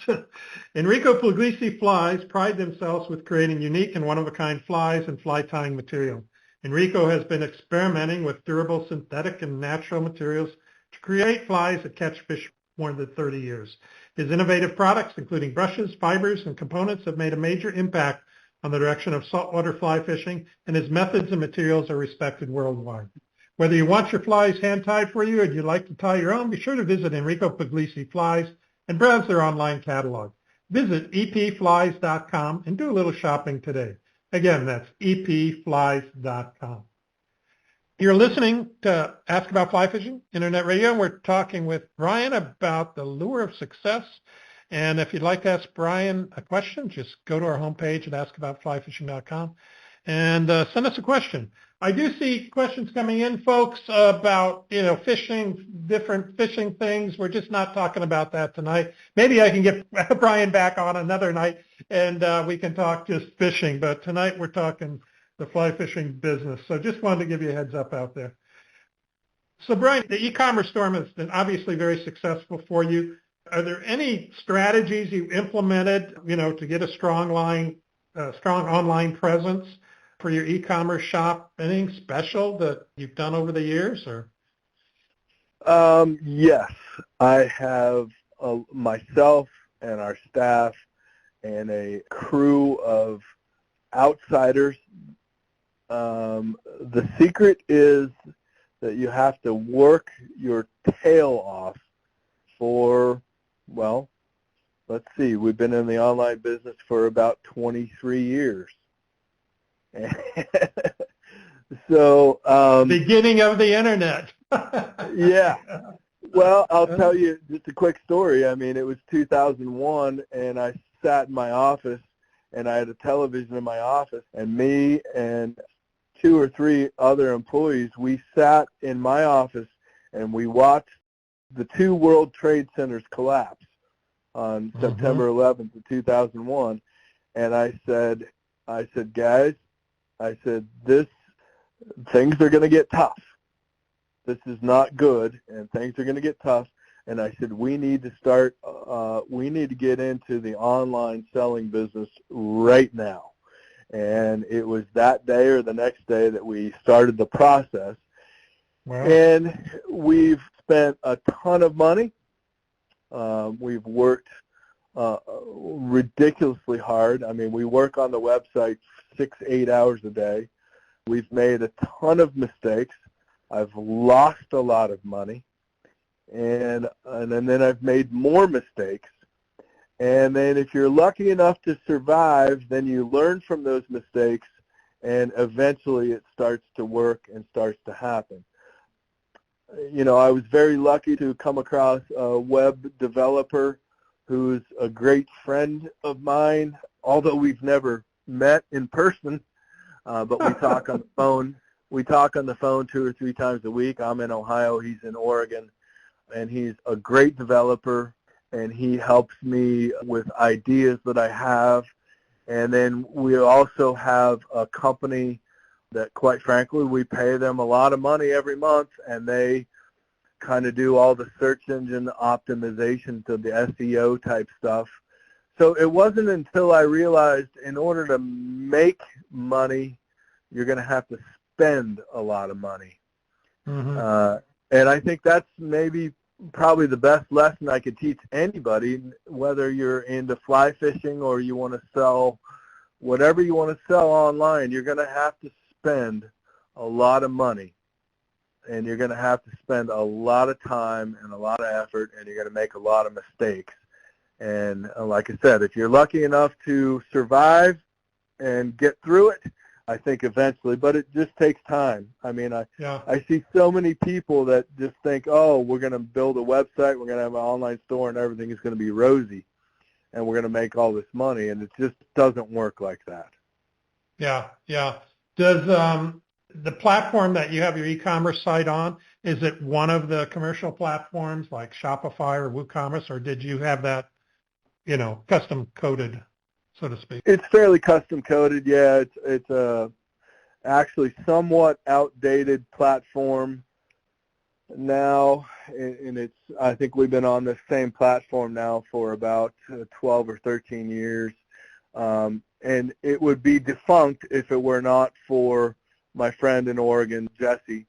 Enrico Puglisi Flies pride themselves with creating unique and one-of-a-kind flies and fly tying material. Enrico has been experimenting with durable synthetic and natural materials to create flies that catch fish for more than 30 years. His innovative products, including brushes, fibers, and components, have made a major impact on the direction of saltwater fly fishing, and his methods and materials are respected worldwide. Whether you want your flies hand-tied for you or you'd like to tie your own, be sure to visit Enrico Puglisi Flies and browse their online catalog. Visit epflies.com and do a little shopping today. Again, that's epflies.com. You're listening to Ask About Fly Fishing Internet Radio, and we're talking with Brian about the lure of success. And if you'd like to ask Brian a question, just go to our homepage at askaboutflyfishing.com and send us a question. I do see questions coming in, folks, about, you know, fishing, different fishing things. We're just not talking about that tonight. Maybe I can get Brian back on another night and we can talk just fishing. But tonight we're talking the fly fishing business. So just wanted to give you a heads up out there. So Brian, the e-commerce storm has been obviously very successful for you. Are there any strategies you implemented, you know, to get a strong online presence for your e-commerce shop? Anything special that you've done over the years, or? Yes, I have myself and our staff and a crew of outsiders. The secret is that you have to work your tail off for, well, let's see, we've been in the online business for about 23 years. So beginning of the internet. Yeah. Well, I'll tell you just a quick story. I mean, it was 2001, and I sat in my office, and I had a television in my office, and me and 2 or 3 other employees, we sat in my office, and we watched the 2 World Trade Centers collapse on September 11th of 2001. And I said, guys, I said, things are going to get tough. This is not good, and things are going to get tough. And I said, we need to get into the online selling business right now. And it was that day or the next day that we started the process. Wow. And we've spent a ton of money. We've worked ridiculously hard. I mean, we work on the website 6-8 hours a day. We've made a ton of mistakes. I've lost a lot of money, and then I've made more mistakes. And then if you're lucky enough to survive, then you learn from those mistakes, and eventually it starts to work and starts to happen. You know, I was very lucky to come across a web developer who's a great friend of mine, although we've never met in person, but we talk on the phone. We talk on the phone 2 or 3 times a week. I'm in Ohio, he's in Oregon, and he's a great developer, and he helps me with ideas that I have. And then we also have a company that, quite frankly, we pay them a lot of money every month, and they kind of do all the search engine optimization to the SEO type stuff. So it wasn't until I realized in order to make money, you're going to have to spend a lot of money. Mm-hmm. And I think that's probably the best lesson I could teach anybody, whether you're into fly fishing or you want to sell whatever you want to sell online. You're going to have to spend a lot of money, and you're going to have to spend a lot of time and a lot of effort, and you're going to make a lot of mistakes. And like I said, if you're lucky enough to survive and get through it, I think eventually, but it just takes time. I mean, I see so many people that just think, oh, we're going to build a website, we're going to have an online store, and everything is going to be rosy, and we're going to make all this money, and it just doesn't work like that. Yeah, yeah. Does the platform that you have your e-commerce site on, is it one of the commercial platforms like Shopify or WooCommerce, or did you have that, custom coded, so to speak? It's fairly custom coded, yeah. It's a actually somewhat outdated platform now, and I think we've been on the same platform now for about 12 or 13 years, and it would be defunct if it were not for my friend in Oregon, Jesse,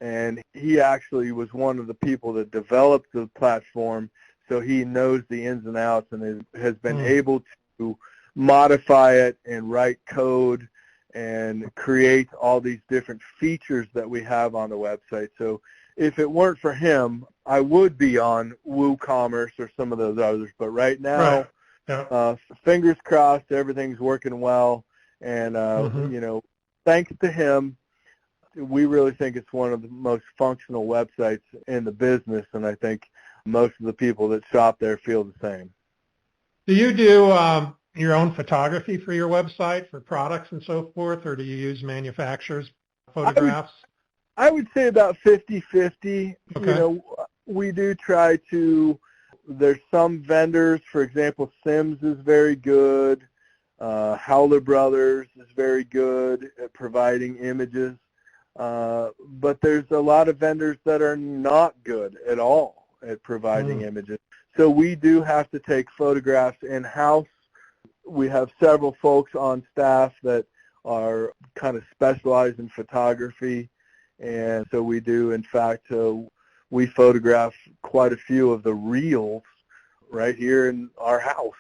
and he actually was one of the people that developed the platform, so he knows the ins and outs and has been able to modify it and write code and create all these different features that we have on the website. So if it weren't for him, I would be on WooCommerce or some of those others. But right now, fingers crossed, everything's working well. And, thanks to him, we really think it's one of the most functional websites in the business. And I think most of the people that shop there feel the same. Do you do your own photography for your website, for products and so forth, or do you use manufacturers' photographs? I would say about 50-50. Okay. We do try to, there's some vendors, for example, Sims is very good. Howler Brothers is very good at providing images. But there's a lot of vendors that are not good at all at providing images. So we do have to take photographs in-house. We have several folks on staff that are kind of specialized in photography, and so we do, in fact, we photograph quite a few of the reels right here in our house.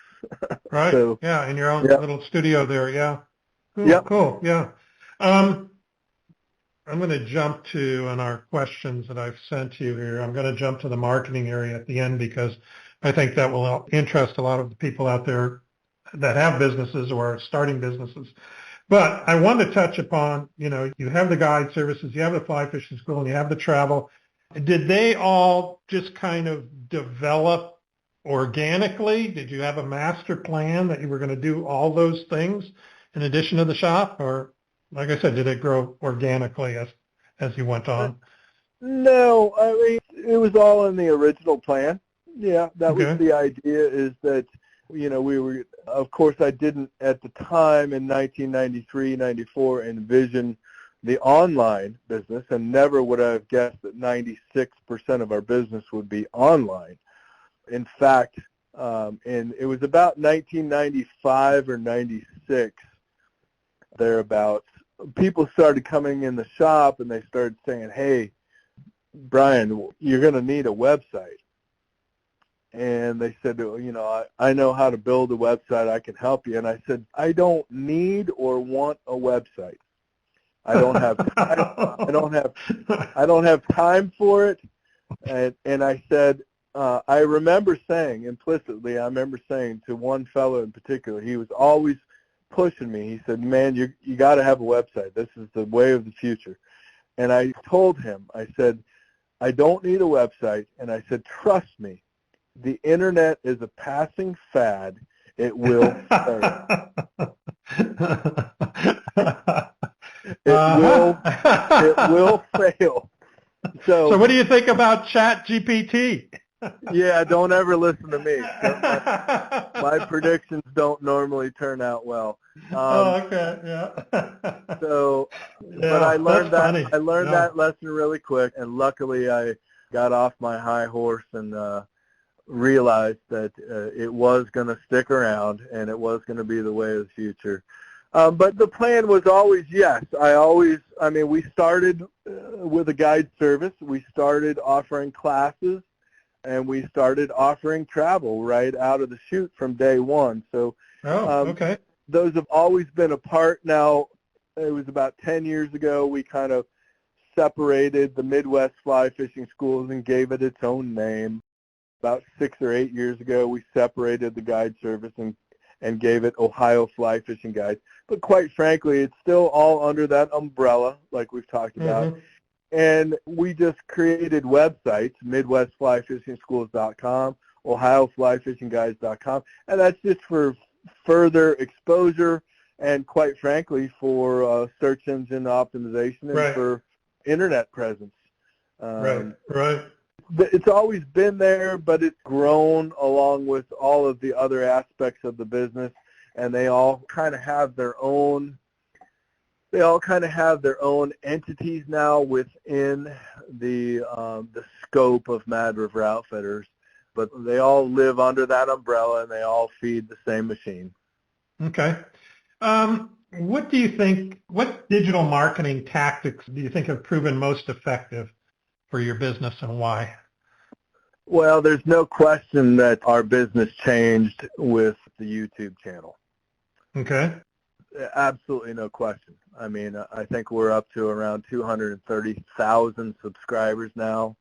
Right, so, yeah, in your own little studio there, yeah. Cool, cool, yeah. I'm going to jump to, on our questions that I've sent you here, I'm going to jump to the marketing area at the end because I think that will interest a lot of the people out there that have businesses or are starting businesses. But I want to touch upon, you have the guide services, you have the fly fishing school, and you have the travel. Did they all just kind of develop organically? Did you have a master plan that you were going to do all those things in addition to the shop? Or, like I said, did it grow organically as you went on? No, I mean, it was all in the original plan. Yeah, that was the idea, is that, we were, of course, I didn't at the time in 1993, 94 envision the online business, and never would I have guessed that 96% of our business would be online. In fact, and it was about 1995 or 96, thereabouts, people started coming in the shop and they started saying, hey, Brian, you're going to need a website. And they said, I know how to build a website. I can help you. And I said, I don't need or want a website. I don't have time. I don't have time for it. And I said, I remember saying implicitly, to one fellow in particular, he was always pushing me. He said, man, you got to have a website. This is the way of the future. And I told him, I said, I don't need a website. And I said, trust me, the internet is a passing fad. It will fail. It will fail. So what do you think about ChatGPT? Yeah, don't ever listen to me. My predictions don't normally turn out well. Okay, yeah. So, Yeah, but I learned that funny. I learned that lesson really quick, and luckily I got off my high horse and realized that it was going to stick around and it was going to be the way of the future. But the plan was always, yes. We started with a guide service. We started offering classes, and we started offering travel right out of the chute from day one. So okay. Those have always been a part. Now, it was about 10 years ago we kind of separated the Midwest Fly Fishing Schools and gave it its own name. About 6 or 8 years ago, we separated the guide service and gave it Ohio Fly Fishing Guides. But quite frankly, it's still all under that umbrella, like we've talked about. Mm-hmm. And we just created websites, MidwestFlyFishingSchools.com, OhioFlyFishingGuides.com, and that's just for further exposure and, quite frankly, for search engine optimization and for internet presence. Right. It's always been there, but it's grown along with all of the other aspects of the business, and they all kind of have their own. They all kind of have their own entities now within the scope of Mad River Outfitters, but they all live under that umbrella and they all feed the same machine. Okay. What do you think? What digital marketing tactics do you think have proven most effective for your business, and why? Well, there's no question that our business changed with the YouTube channel. Okay. Absolutely no question. I mean, I think we're up to around 230,000 subscribers now.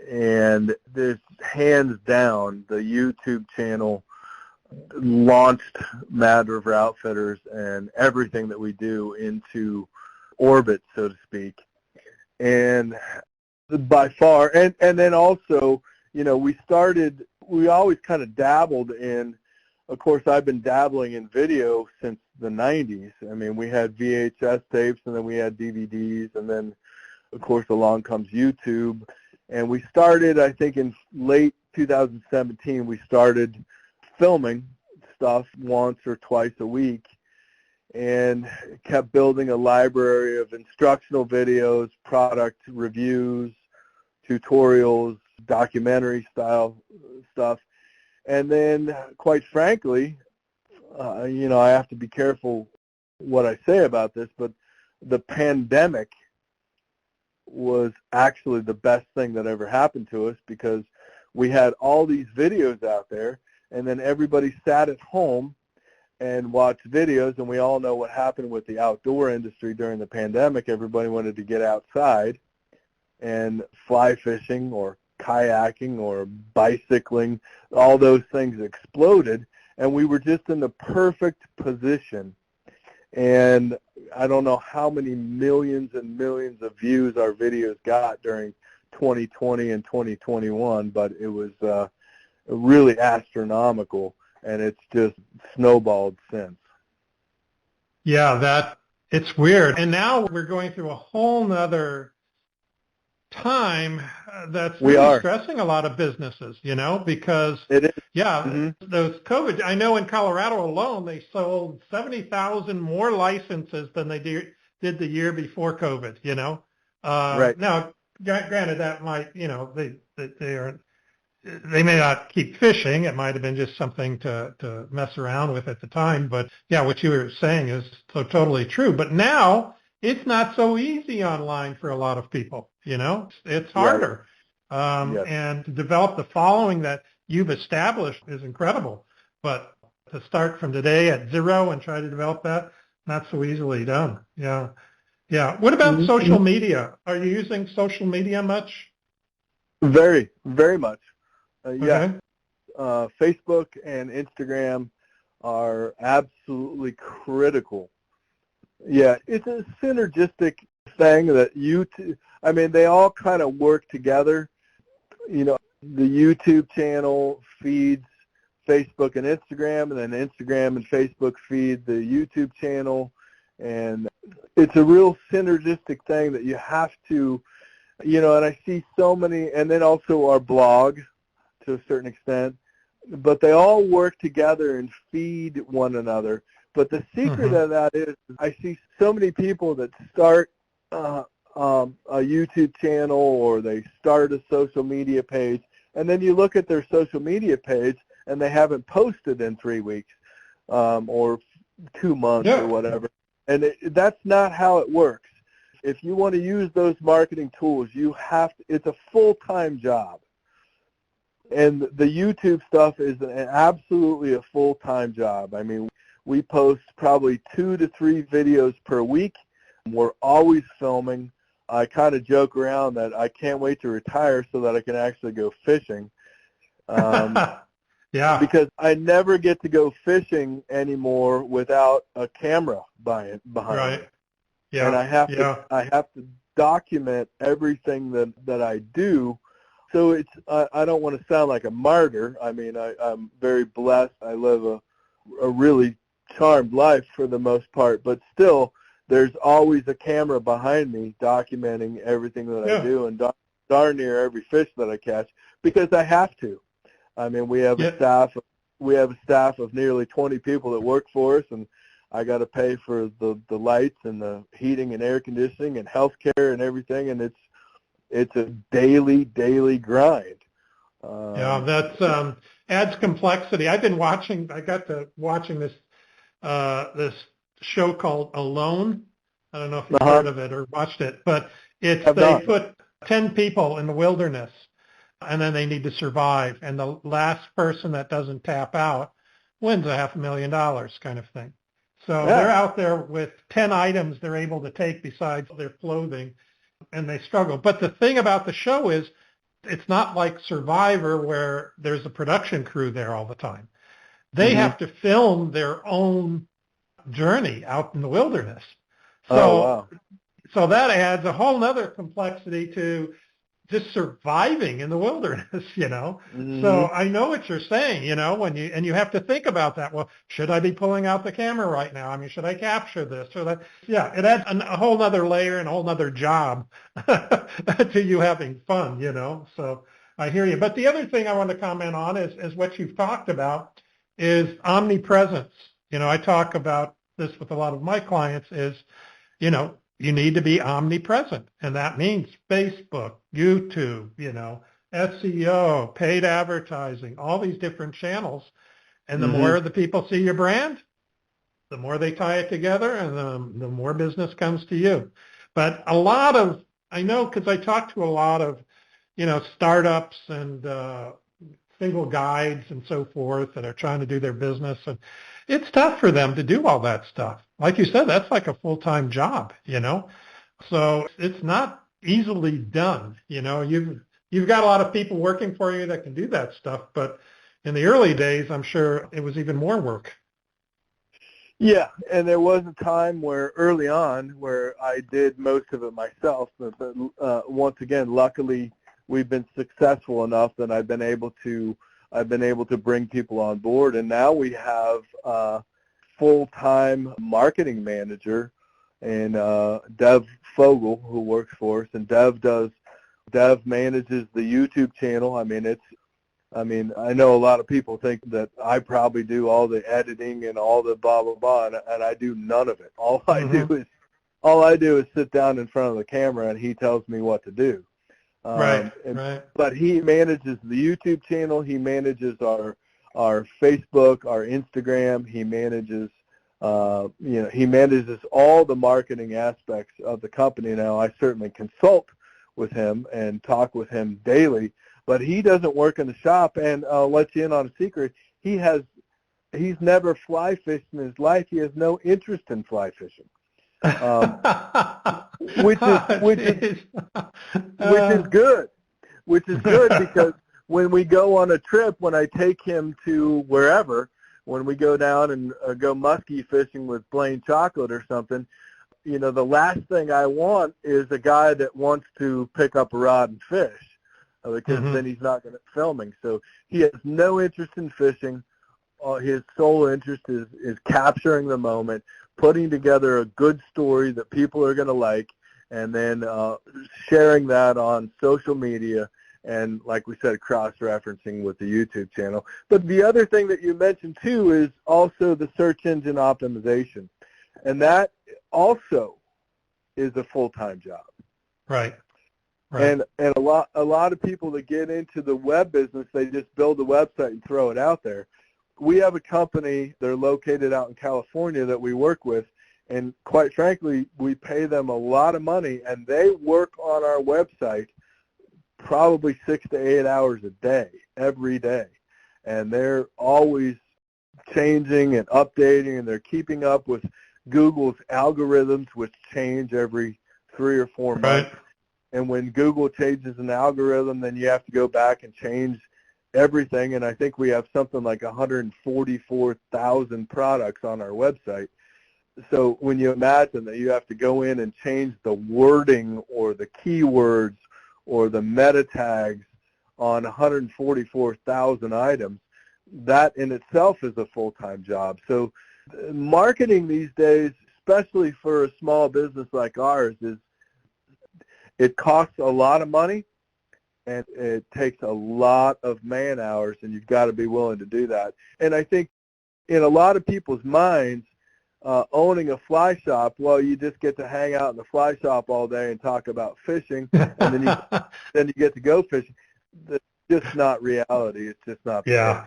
And this, hands down, the YouTube channel launched Mad River Outfitters and everything that we do into orbit, so to speak. And by far, and then also, we always kind of dabbled in, of course, I've been dabbling in video since the 90s. I mean, we had VHS tapes, and then we had DVDs, and then, of course, along comes YouTube. And we started, I think, in late 2017, we started filming stuff once or twice a week and kept building a library of instructional videos, product reviews, tutorials, documentary-style stuff. And then, quite frankly, I have to be careful what I say about this, but the pandemic was actually the best thing that ever happened to us, because we had all these videos out there, and then everybody sat at home and watched videos, and we all know what happened with the outdoor industry during the pandemic. Everybody wanted to get outside, and fly fishing or kayaking or bicycling, all those things exploded, and we were just in the perfect position. And I don't know how many millions and millions of views our videos got during 2020 and 2021, but it was really astronomical, and it's just snowballed since. Yeah, it's weird. And now we're going through a whole nother time that's really stressing a lot of businesses, because it is. Those COVID, I know in Colorado alone, they sold 70,000 more licenses than they did the year before COVID, Right. Now, granted, that might, they may not keep fishing. It might have been just something to mess around with at the time. But yeah, what you were saying is so totally true. But now it's not so easy online for a lot of people. It's Right. harder. Yes. And to develop the following that you've established is incredible. But to start from today at zero and try to develop that, not so easily done. Yeah. Yeah. What about social media? Are you using social media much? Very, very much. Yes. Okay. Facebook and Instagram are absolutely critical. Yeah, it's a synergistic thing that they all kind of work together. The YouTube channel feeds Facebook and Instagram, and then Instagram and Facebook feed the YouTube channel. And it's a real synergistic thing that you have to, and I see so many, and then also our blog to a certain extent, but they all work together and feed one another. But the secret of that is I see so many people that start a YouTube channel or they start a social media page, and then you look at their social media page and they haven't posted in 3 weeks or 2 months or whatever. And that's not how it works. If you want to use those marketing tools, it's a full-time job. And the YouTube stuff is absolutely a full-time job. I mean, we post probably 2 to 3 videos per week. We're always filming. I kind of joke around that I can't wait to retire so that I can actually go fishing. Because I never get to go fishing anymore without a camera behind me. Yeah. And I have to document everything that I do. So I don't want to sound like a martyr. I mean, I'm very blessed. I live a really charmed life for the most part, but still there's always a camera behind me documenting everything that I do and darn near every fish that I catch because I have to. I mean, we have a staff of nearly 20 people that work for us, and I got to pay for the lights and the heating and air conditioning and health care and everything, and it's a daily grind. That adds complexity. I got to watching this show called Alone. I don't know if you've heard of it or watched it, but they put 10 people in the wilderness, and then they need to survive, and the last person that doesn't tap out wins $500,000 kind of thing. So they're out there with 10 items they're able to take besides their clothing, and they struggle. But the thing about the show is it's not like Survivor where there's a production crew there all the time. They have to film their own journey out in the wilderness. So that adds a whole other complexity to just surviving in the wilderness, So I know what you're saying, and you have to think about that. Well, should I be pulling out the camera right now? I mean, should I capture this? It adds a whole other layer and a whole other job to you having fun, So I hear you. But the other thing I want to comment on is what you've talked about is omnipresence. I talk about this with a lot of my clients is, you need to be omnipresent, and that means Facebook, YouTube, SEO, paid advertising, all these different channels. And the more the people see your brand, the more they tie it together, and the more business comes to you. But I know because I talk to a lot of, startups and single guides and so forth that are trying to do their business, and it's tough for them to do all that stuff. Like you said, that's like a full-time job, So it's not easily done. You've got a lot of people working for you that can do that stuff, but in the early days, I'm sure it was even more work. Yeah, and there was a time early on where I did most of it myself. But once again, luckily, we've been successful enough that I've been able to bring people on board, and now we have a full-time marketing manager, and Dev Fogel, who works for us, and Dev manages the YouTube channel. I know a lot of people think that I probably do all the editing and all the blah blah blah, and I do none of it. All I do is sit down in front of the camera, and he tells me what to do. Right. But he manages the YouTube channel. He manages our Facebook, our Instagram. He manages, he manages all the marketing aspects of the company. Now, I certainly consult with him and talk with him daily. But he doesn't work in the shop, and I'll let you in on a secret. He's never fly fished in his life. He has no interest in fly fishing, which is good. Which is good because when we go on a trip, when I take him to wherever, when we go down and go muskie fishing with Blaine Chocolate or something, you know, the last thing I want is a guy that wants to pick up a rod and fish, because then he's not going to filming. So he has no interest in fishing. His sole interest is capturing the moment, putting together a good story that people are going to like, and then sharing that on social media, and like we said, cross-referencing with the YouTube channel. But the other thing that you mentioned too is also the search engine optimization, and that also is a full-time job. Right. And a lot of people that get into the web business, they just build a website and throw it out there. We have a company, they're located out in California, that we work with, and quite frankly, we pay them a lot of money, and they work on our website probably 6 to 8 hours a day, every day. And they're always changing and updating, and they're keeping up with Google's algorithms, which change every 3 or 4 months. And when Google changes an algorithm, then you have to go back and change everything. And I think we have something like 144,000 products on our website. So when you imagine that you have to go in and change the wording or the keywords or the meta tags on 144,000 items, that in itself is a full-time job. So marketing these days, especially for a small business like ours, it costs a lot of money, and it takes a lot of man hours, and you've got to be willing to do that. And I think in a lot of people's minds, owning a fly shop, well, you just get to hang out in the fly shop all day and talk about fishing, and then you get to go fishing. That's just not reality. It's just not. Yeah.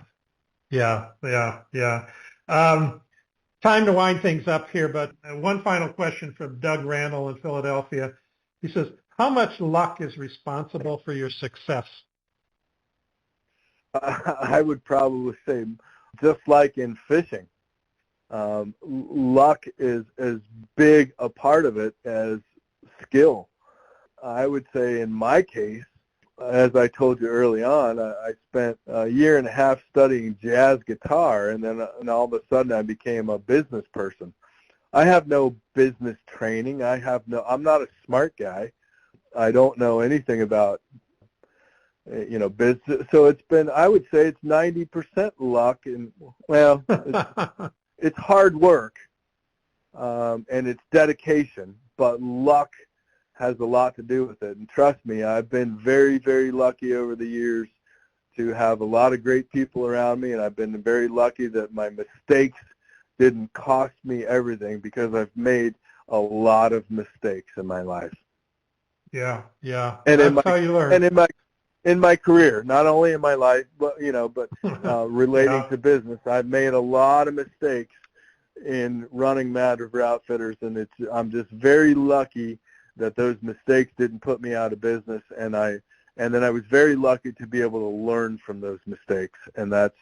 Time to wind things up here, but one final question from Doug Randall in Philadelphia. He says, how much luck is responsible for your success? I would probably say, just like in fishing, luck is as big a part of it as skill. I would say in my case, as I told you early on, I spent a year and a half studying jazz guitar, and then all of a sudden I became a business person. I have no business training. I'm not a smart guy. I don't know anything about, business. So it's been, I would say it's 90% luck, and well, it's hard work, and it's dedication, but luck has a lot to do with it. And trust me, I've been very, very lucky over the years to have a lot of great people around me, and I've been very lucky that my mistakes didn't cost me everything, because I've made a lot of mistakes in my life. Yeah. And that's how you learn. And in my career, not only in my life, but relating to business, I've made a lot of mistakes in running Mad River Outfitters, and I'm just very lucky that those mistakes didn't put me out of business, and then I was very lucky to be able to learn from those mistakes, and that's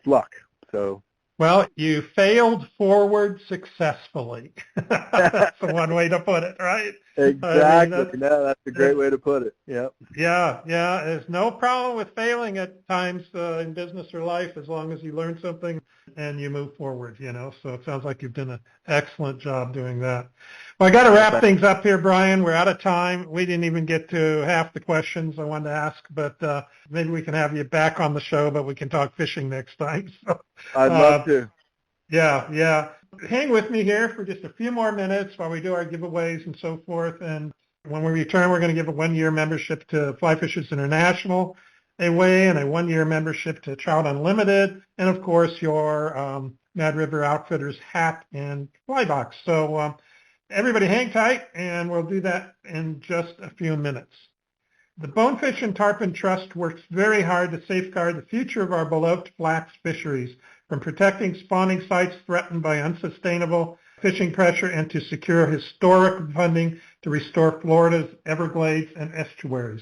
luck. So. Well, you failed forward successfully. That's the one way to put it, right? Exactly. That's a great way to put it. Yep. Yeah. There's no problem with failing at times in business or life, as long as you learn something and you move forward, So it sounds like you've done an excellent job doing that. Well, I got to wrap things up here, Brian. We're out of time. We didn't even get to half the questions I wanted to ask, but maybe we can have you back on the show, but we can talk fishing next time. So, I'd love to. Yeah. Hang with me here for just a few more minutes while we do our giveaways and so forth. And when we return, we're going to give a 1-year membership to Fly Fishers International away, and a 1-year membership to Trout Unlimited, and of course your Mad River Outfitters hat and fly box. So everybody hang tight, and we'll do that in just a few minutes. The Bonefish and Tarpon Trust works very hard to safeguard the future of our beloved flats fisheries from protecting spawning sites threatened by unsustainable fishing pressure and to secure historic funding to restore Florida's Everglades and estuaries.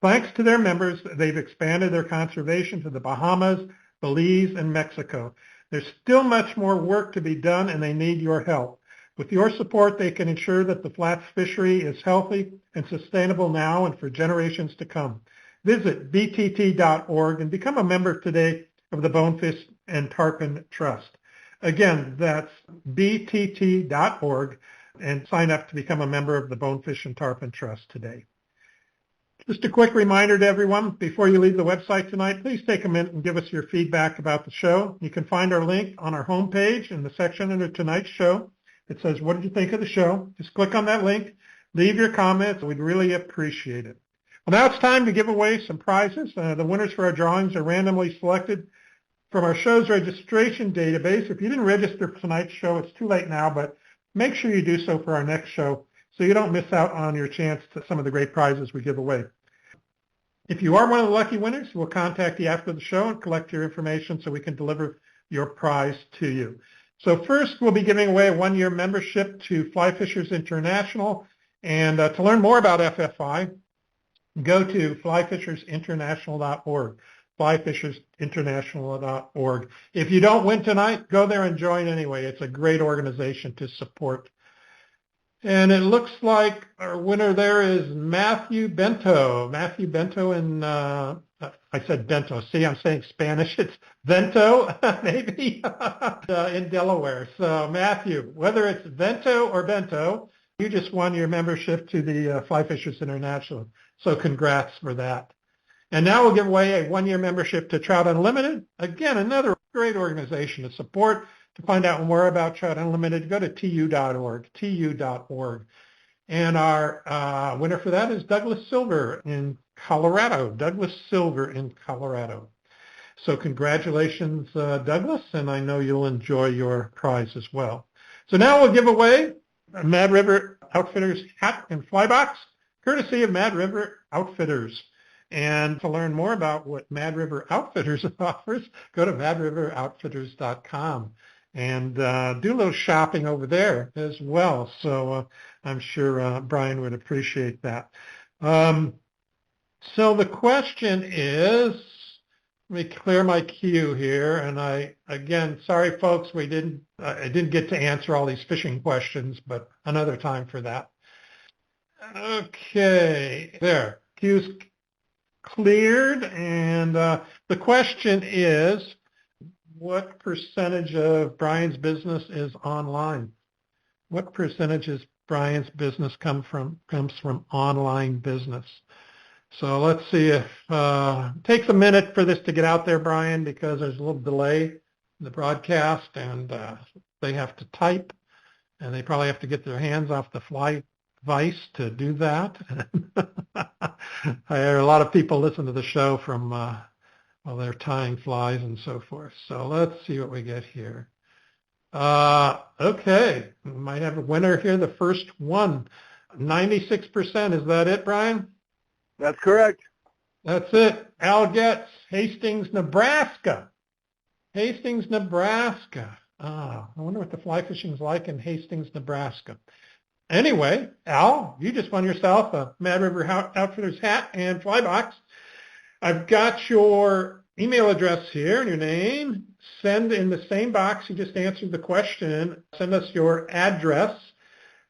Thanks to their members, they've expanded their conservation to the Bahamas, Belize, and Mexico. There's still much more work to be done, and they need your help. With your support, they can ensure that the flats fishery is healthy and sustainable now and for generations to come. Visit btt.org and become a member today of the Bonefish and Tarpon Trust. Again, that's btt.org, and sign up to become a member of the Bonefish and Tarpon Trust today. Just a quick reminder to everyone, before you leave the website tonight, please take a minute and give us your feedback about the show. You can find our link on our homepage in the section under tonight's show. It says, what did you think of the show? Just click on that link, leave your comments. We'd really appreciate it. Well, now it's time to give away some prizes. The winners for our drawings are randomly selected from our show's registration database. If you didn't register for tonight's show, it's too late now, but make sure you do so for our next show so you don't miss out on your chance to some of the great prizes we give away. If you are one of the lucky winners, we'll contact you after the show and collect your information so we can deliver your prize to you. So first, we'll be giving away a one-year membership to Fly Fishers International. And to learn more about FFI, go to flyfishersinternational.org, flyfishersinternational.org. If you don't win tonight, go there and join anyway. It's a great organization to support. And it looks like our winner there is Matthew Bento. Matthew Bento in, I said Bento. See, I'm saying Spanish. It's Vento, maybe, in Delaware. So Matthew, whether it's Vento or Bento, you just won your membership to the Fly Fishers International. So congrats for that. And now we'll give away a one-year membership to Trout Unlimited. Again, another great organization to support. To find out more about Trout Unlimited, go to tu.org, tu.org. And our winner for that is Douglas Silver in Colorado, So congratulations, Douglas, and I know you'll enjoy your prize as well. So now we'll give away a Mad River Outfitters hat and fly box, courtesy of Mad River Outfitters. And to learn more about what Mad River Outfitters offers, go to madriveroutfitters.com. And do a little shopping over there as well. So I'm sure Brian would appreciate that. So the question is, let me clear my queue here. And again, sorry folks, I didn't get to answer all these fishing questions, but another time for that. Okay, there, queue's cleared. And the question is, what percentage of Brian's business is online? What percentage of Brian's business comes from online business? So let's see if it takes a minute for this to get out there, Brian, because there's a little delay in the broadcast, and they have to type, and they probably have to get their hands off the fly device to do that. I hear a lot of people listen to the show from while they're tying flies and so forth. So let's see what we get here. Okay, we might have a winner here, the first one. 96%, is that it, Brian? That's correct. That's it. Al Getz, Hastings, Nebraska. Hastings, Nebraska. I wonder what the fly fishing's like in Hastings, Nebraska. Anyway, Al, you just won yourself a Mad River Outfitters hat and fly box. I've got your email address here and your name. Send in the same box you just answered the question. Send us your address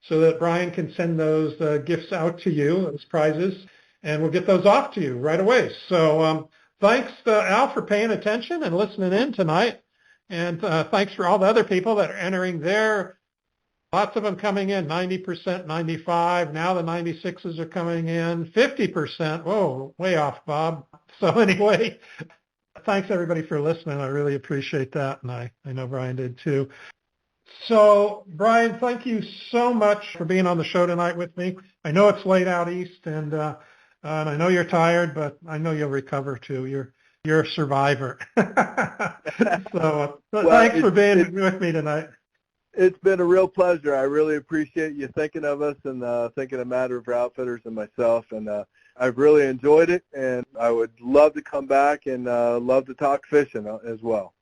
so that Brian can send those gifts out to you, those prizes, and we'll get those off to you right away. So thanks, Al, for paying attention and listening in tonight. And thanks for all the other people that are entering there. Lots of them coming in, 90%, 95%. Now the 96s are coming in, 50%. Whoa, way off, Bob. So anyway, thanks everybody for listening. I really appreciate that, and I know Brian did too. So Brian, thank you so much for being on the show tonight with me. I know it's late out east, and I know you're tired, but I know you'll recover too. You're a survivor. So thanks for being with me tonight. It's been a real pleasure. I really appreciate you thinking of us and thinking of Mad River Outfitters and myself. And I've really enjoyed it, and I would love to come back and love to talk fishing as well.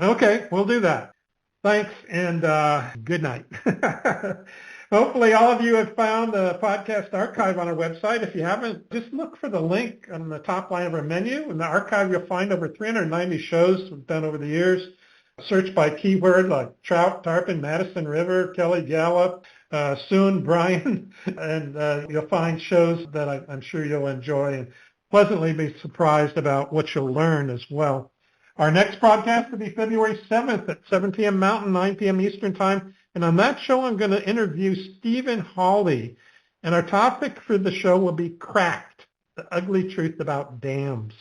Okay, we'll do that. Thanks, and good night. Hopefully all of you have found the podcast archive on our website. If you haven't, just look for the link on the top line of our menu. In the archive, you'll find over 390 shows we've done over the years. Search by keyword like trout, tarpon, Madison River, Kelly Gallup, soon Brian, and you'll find shows that I'm sure you'll enjoy and pleasantly be surprised about what you'll learn as well. Our next broadcast will be February 7th at 7 p.m. Mountain, 9 p.m. Eastern Time. And on that show, I'm going to interview Stephen Hawley. And our topic for the show will be Cracked, the ugly truth about dams.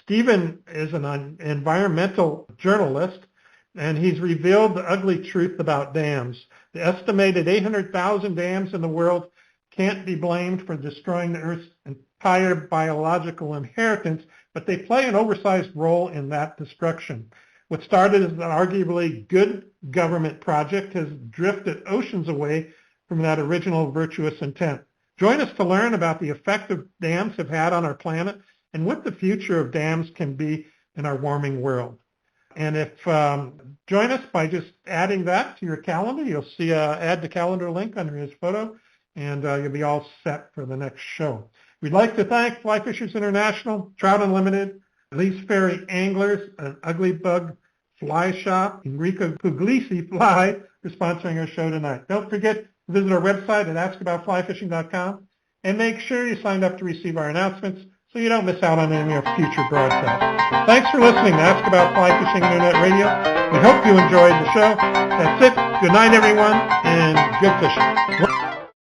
Stephen is an environmental journalist, and he's revealed the ugly truth about dams. The estimated 800,000 dams in the world can't be blamed for destroying the Earth's entire biological inheritance, but they play an oversized role in that destruction. What started as an arguably good government project has drifted oceans away from that original virtuous intent. Join us to learn about the effect of dams have had on our planet and what the future of dams can be in our warming world. And if join us by just adding that to your calendar, you'll see add the calendar link under his photo, and you'll be all set for the next show. We'd like to thank Fly Fishers International, Trout Unlimited, Lee's Ferry Anglers, an Ugly Bug Fly Shop, Enrico Puglisi Fly for sponsoring our show tonight. Don't forget to visit our website at askaboutflyfishing.com and make sure you sign up to receive our announcements so you don't miss out on any of our future broadcasts. Thanks for listening to Ask About Fly Fishing Internet Radio. We hope you enjoyed the show. That's it. Good night, everyone, and good fishing.